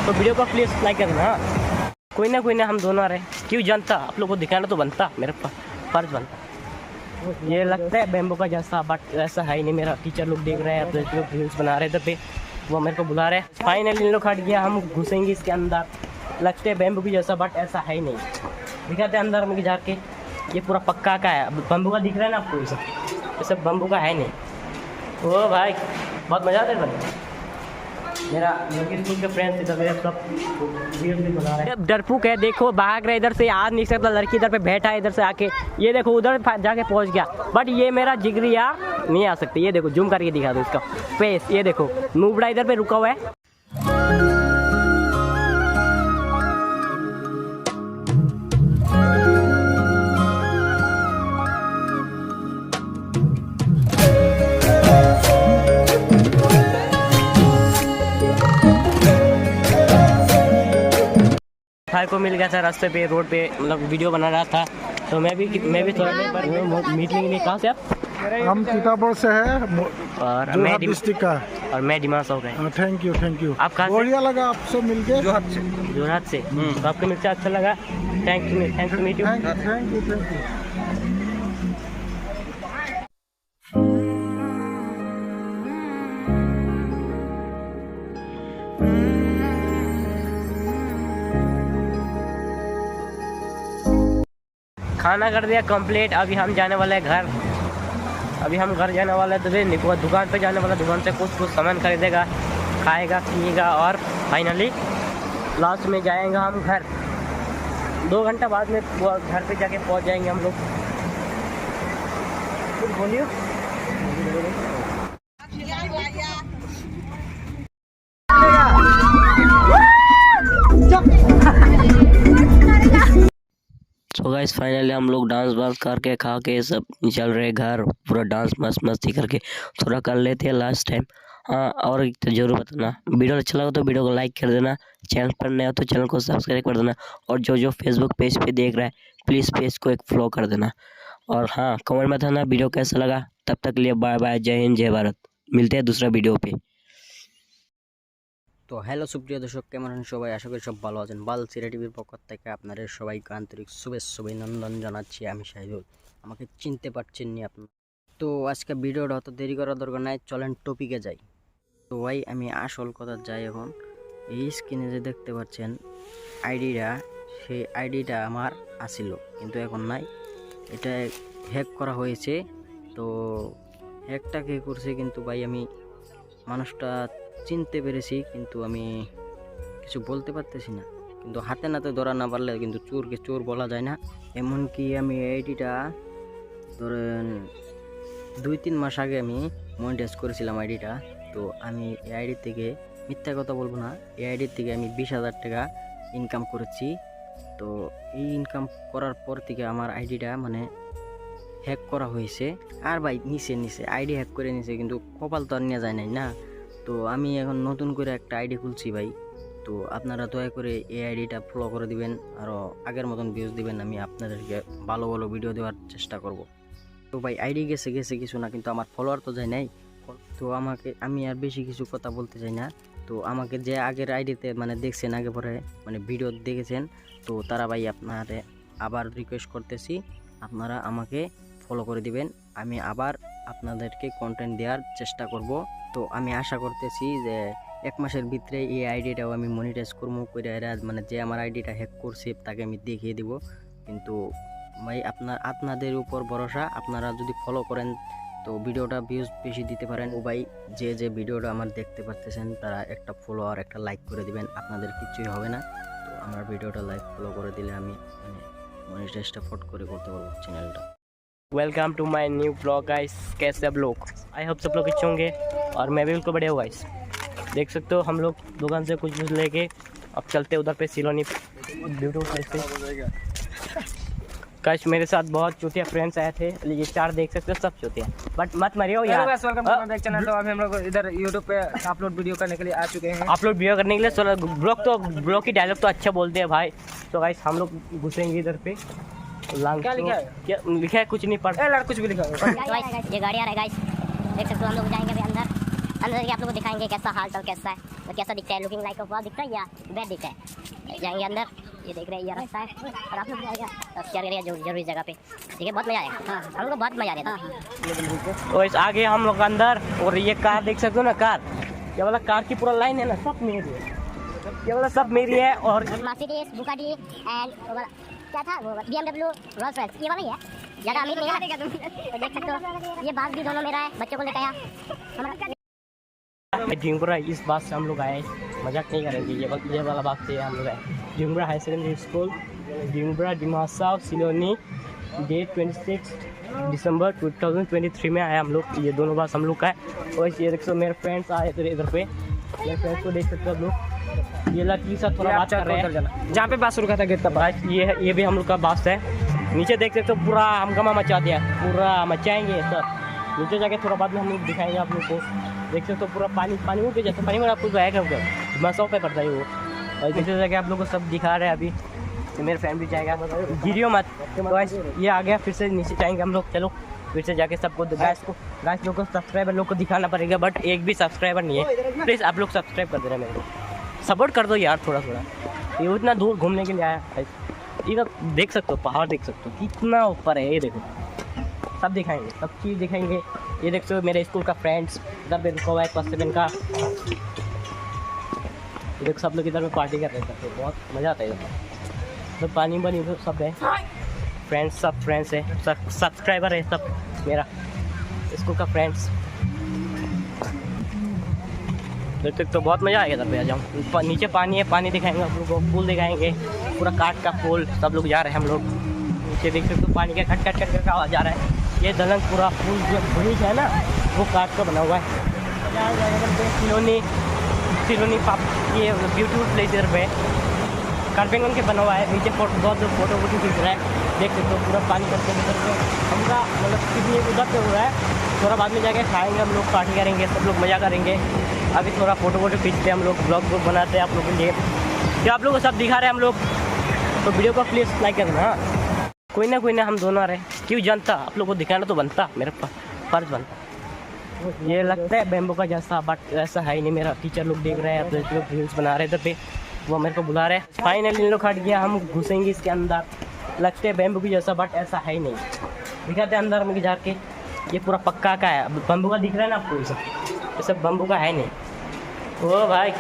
तो वीडियो को प्लीज़ लाइक कर देना। कोई ना हम दोनों आ रहे, क्यों जानता, आप लोग को दिखाना तो बनता, मेरा फर्ज बनता। ये लगता है बैम्बू का जैसा, बट ऐसा है ही नहीं। मेरा टीचर लोग देख रहे हैं, तो लोग रील्स बना रहे थे, वो मेरे को बुला रहे हैं। फाइनली इन लोग हट गया, हम घुसेंगे इसके अंदर। लगते हैं बैम्बू की जैसा, बट ऐसा है ही नहीं। दिखाते हैं अंदर में जाके, ये पूरा पक्का का है। बम्बू का दिख रहा है ना आपको, ये सब बम्बू का है नहीं। ओ भाई बहुत मज़ा आता है बंदा। मेरा स्कूल के फ्रेंड्स इधर मेरे सब वीडियो भी बना रहे हैं। डरपूक है, देखो भाग रहे इधर से, आ नहीं सकता। लड़की इधर पे बैठा है, इधर से आके ये देखो उधर जाके पहुंच गया। बट ये मेरा जिगरिया नहीं आ सकती। ये देखो जूम करके दिखा दो इसका फेस, ये देखो नूबड़ा इधर पे रुका हुआ है। भाई को मिल गया था रास्ते पे, रोड पे, मतलब वीडियो बना रहा था। तो मैं भी थोड़ा मीटिंग में। कहाँ से आप? हम सीतापुर से है, और मैं डिस्ट्रिक्ट का, और मैं डिमासा हो गए। Thank you. आप कहाँ से? बढ़िया लगा आपसे मिलके, जोरहाट से। तो आपको मिलकर अच्छा लगा, थैंक यू मीट यू। खाना कर दिया कंप्लीट। अभी हम जाने वाले हैं घर। अभी हम घर जाने वाले हैं, तो फिर दुकान पे जाने वाला, दुकान से कुछ सामान खरीदेगा, खाएगा पिएगा, और फाइनली लास्ट में जाएंगे हम घर। 2 घंटा बाद में घर पे जाके पहुंच जाएंगे हम लोग। कुछ बोलिए। तो गाइस फाइनली हम लोग डांस वांस करके खा के सब चल रहे घर, पूरा डांस मस्ती करके थोड़ा कर लेते हैं लास्ट टाइम। हाँ, और तो जरूर बताना, वीडियो अच्छा लगा तो वीडियो को लाइक कर देना, चैनल पर नया हो तो चैनल को सब्सक्राइब कर देना, और जो फेसबुक पेज पे देख रहा है प्लीज़ पेज को एक फॉलो कर देना। और हाँ, कमेंट में बताना वीडियो कैसा लगा। तब तक के लिए बाय बाय, जय हिंद जय भारत। मिलते हैं दूसरा वीडियो पे। তো হ্যালো সুপ্রিয় দর্শক, কেমন আছেন সবাই? আশা করি সব ভালো আছেন। বালচিরা টিভির পক্ষ থেকে আপনাদের সবাইকে আন্তরিক শুভেচ্ছা অভিনন্দন জানাচ্ছি। আমি শাহিদুল, আমাকে চিনতে পারছেন নি আপনারা? তো আজকে ভিডিওটা অত দেরি করার দরকার নাই, চলেন টপিকে যাই। তো ভাই আমি আসল কথা যাই এখন। এই স্ক্রিনে যে দেখতে পাচ্ছেন আইডিটা, সেই আইডিটা আমার আসিল, কিন্তু এখন নাই। এটা হ্যাক করা হয়েছে। তো হ্যাকটা কে করছে কিন্তু ভাই আমি মানুষটা চিনতে পেরেছি, কিন্তু আমি কিছু বলতে পারতেছি না। কিন্তু হাতে নাতে ধরা না পারলে কিন্তু চোরকে চোর বলা যায় না। এমনকি আমি আইডিটা ধরেন 2-3 মাস আগে আমি মনিটাইজ করেছিলাম আইডিটা। তো আমি এই আইডি থেকে, মিথ্যা কথা বলবো না, এই আইডি থেকে আমি 20,000 টাকা ইনকাম করেছি। তো এই ইনকাম করার পর থেকে আমার আইডিটা মানে হ্যাক করা হয়েছে। আর ভাই নিচে আইডি হ্যাক করে নিছে, কিন্তু কপাল তো আর নিয়ে যায় নাই না। তো আমি এখন নতুন করে একটা আইডি খুলছি ভাই। তো আপনারা দয়া করে এই আইডিটা ফলো করে দিবেন, আরও আগের মতন ভিউজ দিবেন। আমি আপনাদেরকে ভালো ভালো ভিডিও দেওয়ার চেষ্টা করব। তো ভাই আইডি গেছে কিছু না, কিন্তু আমার ফলোয়ার তো যায় নাই। তো আমি আর বেশি কিছু কথা বলতে চাই না। তো আমাকে যে আগের আইডিতে মানে দেখছেন, আগে পরে মানে ভিডিও দেখেছেন, তো তারা ভাই আপনারা আবার রিকোয়েস্ট করতেছি, আপনারা আমাকে ফলো করে দিবেন। আমি আবার আপনাদেরকে কন্টেন্ট দেওয়ার চেষ্টা করব। তো আমি আশা করতেছি যে এক মাসের ভিতরে এই আইডিটাও আমি মনিটাইজ করবো করে এরা মানে যে আমার আইডিটা হ্যাক করছে তাকে আমি দেখিয়ে দিব। কিন্তু ভাই আপনাদের উপর ভরসা, আপনারা যদি ফলো করেন তো ভিডিওটা ভিউজ বেশি দিতে পারেন। ও ভাই যে ভিডিওটা আমার দেখতে পাচ্ছেন তারা একটা ফলো আর একটা লাইক করে দিবেন, আপনাদের কিছুই হবে না। তো আমার ভিডিওটা লাইক ফলো করে দিলে আমি মানে মনিটাইজটা ফট করে করতে पारबो चैनलটা। Welcome to my new blog guys. कैसे सब लोग? आई होप सब लोग अच्छे होंगे और मैं भी बिल्कुल बढ़िया हूँ गाइस। देख सकते हो हम लोग दुकान से कुछ लेके अब चलते उधर पे सिलोनी ब्यूटीफुल प्लेस पे। गाइस मेरे साथ बहुत चूतिया फ्रेंड्स आए थे, ये 4 देख सकते हो सब चूतिया, बट मत मरियो यार। Welcome to my channel. तो अभी हम लोग इधर YouTube पे अपलोड वीडियो करने के लिए आ चुके हैं। अपलोड वीडियो करने के लिए ब्लॉग की डायलॉग तो अच्छा बोलते हैं भाई। तो गाइस हम लोग घुसेंगे इधर पे। क्या लिखा है? क्या लिखा है? कुछ नहीं पढ़ कुछ भी लिखा है। ये गाड़ी आ रहा है गाइस, देख सकते हो। हम लोग जाएंगे अभी अंदर के आप लोगों को दिखाएंगे कैसा हाल चाल कैसा है, तो कैसा दिखता है, लुकिंग लाइक वाह दिखता है या बैड दिखता है। जाएंगे अंदर, ये देख रहे हैं ये रास्ता है और आप लोग जाएगा शेयर करिए जरूरी जगह पे, ठीक है? बहुत मजा आएगा, हम लोग को बहुत मजा आ रहा था। तो इस आगे हम लोग अंदर, और ये कार देख सकते हो ना, कार ये वाला कार की पूरा लाइन है ना सब मेरी है, ये वाला सब मेरी है। और मर्सिडीज, बुगाटी एंड क्या था वो BMW, रोल्स रॉयस, ये वाला ही है। ज़्यादा अमीर नहीं है, तो देख सकते हो ये बात भी दोनों मेरा है, बच्चों को लेकर आया हमारा। जिंगपुरा इस बात से हम लोग आए, मजाक नहीं करेंगे, ये वाला बात से हम लोग आए। Jingpura high secondary school, Jingpura Dimasa Siloni, date 26 दिसंबर 2023 में आया हम लोग। ये दोनों बात हम लोग का है। और ये देख सकते हो मेरे फ्रेंड्स आए थे इधर पे, मेरे फ्रेंड्स को देख सकते हो आप लोग। ये लड़की साथ थोड़ा बात कर रहे हैं जहाँ पे बात शुरू करता गेट का बात। ये भी हम लोग का बात है। नीचे देख सकते हो पूरा हंगामा मचा दिया, पूरा मचाएंगे सर। नीचे जाके थोड़ा बाद में हम लोग दिखाएंगे आप लोग को। देख सकते हो पूरा पानी उठ जाता, पानी में आप लोग आएगा मसों पे पड़ता है वो। और नीचे जाके आप लोग को सब दिखा रहे हैं अभी। तो मेरे फ्रेंड भी जाएगा, गिरियो मत। तो ये आ गया, फिर से नीचे जाएंगे हम लोग। चलो फिर से जाके सबको गाइस लोग को सब्सक्राइबर लोग को दिखाना पड़ेगा, बट एक भी सब्सक्राइबर नहीं है। प्लीज़ आप लोग सब्सक्राइब कर दे रहे हैं मेरे को, सपोर्ट कर दो यार थोड़ा थोड़ा। ये इतना दूर घूमने के लिए आया। इधर देख सकते हो पहाड़, देख सकते हो कितना ऊपर है, ये देखो। सब दिखाएंगे, सब चीज़ दिखाएंगे। ये देख सकते हो मेरे स्कूल का फ्रेंड्स इधर पे रुका हुआ है, क्लास 7 का। देखो सब लोग इधर में पार्टी कर रहे हैं, बहुत मज़ा आता है इधर। तो पानी बनी उधर सब है, फ्रेंड्स सब फ्रेंड्स है, सब सब्सक्राइबर है सब मेरा स्कूल का फ्रेंड्स। देख सकते तो बहुत मज़ा आएगा इधर पे। आ जाऊँ, नीचे पानी है, पानी दिखाएंगे आप लोग को, पुल दिखाएंगे, पूरा काट का पुल। सब लोग जा रहे हैं हम लोग नीचे। देख सकते हो पानी का खट खट खट का आवाज़ आ रहा है। ये दलंग पूरा पुल जो ब्रिज है ना वो काट का बना हुआ है। सिलोनी पाप, ये ब्यूटीफुल प्लेस इधर पे कारपेंगन के बना हुआ है। नीचे बहुत लोग फोटो खींच रहा है, देख सकते हो पूरा पानी करके इधर पे हमका मतलब कितनी उधर पे हो रहा है। थोड़ा बाद में जाके खाएंगे हम लोग, पार्टी करेंगे, सब लोग मज़ा करेंगे। अभी थोड़ा फोटो खींचते हैं हम लोग, ब्लॉग बनाते हैं आप लोगों के लिए, जो आप लोग को सब दिखा रहे हैं हम लोग। तो वीडियो को प्लीज़ लाइक कर देना। कोई ना हम दोनों आ रहे, क्यों जानता, आप लोग को दिखाना तो बनता, मेरा फर्ज बनता। ये लगता है बैम्बू का जैसा, बट ऐसा है ही नहीं। मेरा टीचर लोग देख रहे हैं, अपने लोग रील्स बना रहे इधर पे, वो मेरे को बुला रहे हैं। फाइनली इन लोग हट गया, हम घुसेंगे इसके अंदर। लगते हैं बैम्बू की जैसा, बट ऐसा है ही नहीं। दिखाते हैं अंदर में जाके, ये पूरा पक्का का है, बम्बू का दिख रहा है ना आपको, ये सब बम्बू का है नहीं। ओ भाई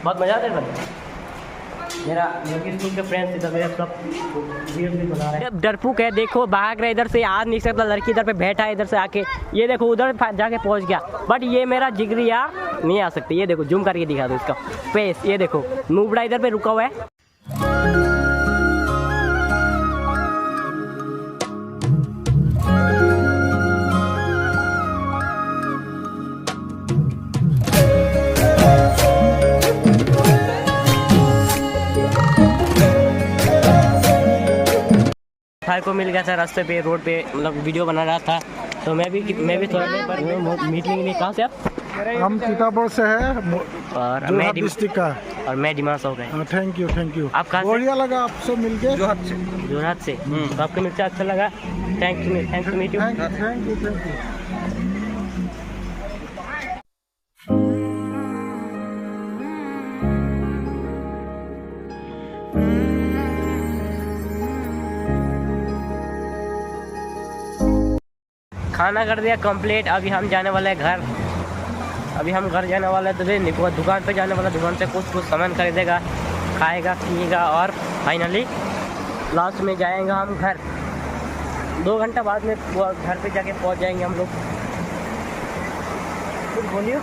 बहुत मज़ा आता है बंदा। मेरा स्कूल के फ्रेंड्स इधर मेरे सब वीडियो भी बना रहे हैं। डरपूक है, देखो भाग रहे इधर से, आ नहीं सकता। लड़की इधर पे बैठा है, इधर से आके ये देखो उधर जाके पहुंच गया, बट ये मेरा जिगरिया नहीं आ सकती। ये देखो जूम करके दिखा दो इसका फेस, ये देखो नूबड़ा इधर पे रुका हुआ है। भाई को मिल गया था रास्ते पे, रोड पे, मतलब वीडियो बना रहा था। तो मैं भी थोड़ा मीटिंग में। कहाँ से आप? हम सीतापुर से है, और मैं डिस्ट्रिक्ट का, और मैं डिमासा हो गए। थैंक यू आप कहाँ से? बढ़िया लगा आपसे मिलके, जोरहाट से। तो आपको मिलकर अच्छा लगा, थैंक यू मीट यू। खाना कर दिया कंप्लीट, अभी हम जाने वाले हैं घर। अभी हम घर जाने वाले हैं, तो फिर निको दुकान पे जाने वाला, दुकान से कुछ सामान खरीदेगा, खाएगा पिएगा और फाइनली लास्ट में जाएगा हम घर। 2 घंटा बाद में घर पे जाके पहुंच जाएंगे हम लोग। कुछ बोलिए।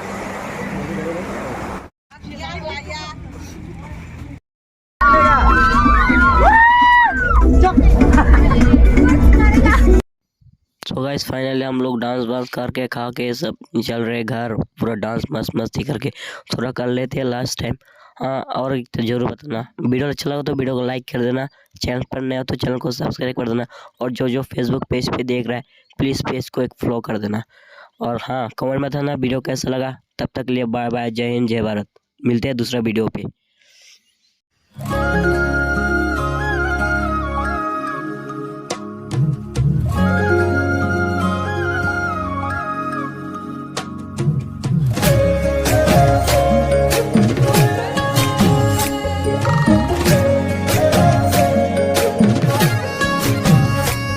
सो गाइस फाइनली हम लोग डांस वांस करके खा के सब चल रहे घर, पूरा डांस मस्ती करके थोड़ा कर लेते हैं लास्ट टाइम। हाँ, और एक तो जरूर बताना, वीडियो अच्छा लगा तो वीडियो को लाइक कर देना, चैनल पर नया हो तो चैनल को सब्सक्राइब कर देना, और जो फेसबुक पेज पे देख रहा है प्लीज़ पेज को एक फॉलो कर देना। और हाँ, कमेंट में बताना वीडियो कैसा लगा। तब तक के लिए बाय बाय, जय हिंद जय भारत। मिलते हैं दूसरा वीडियो पे।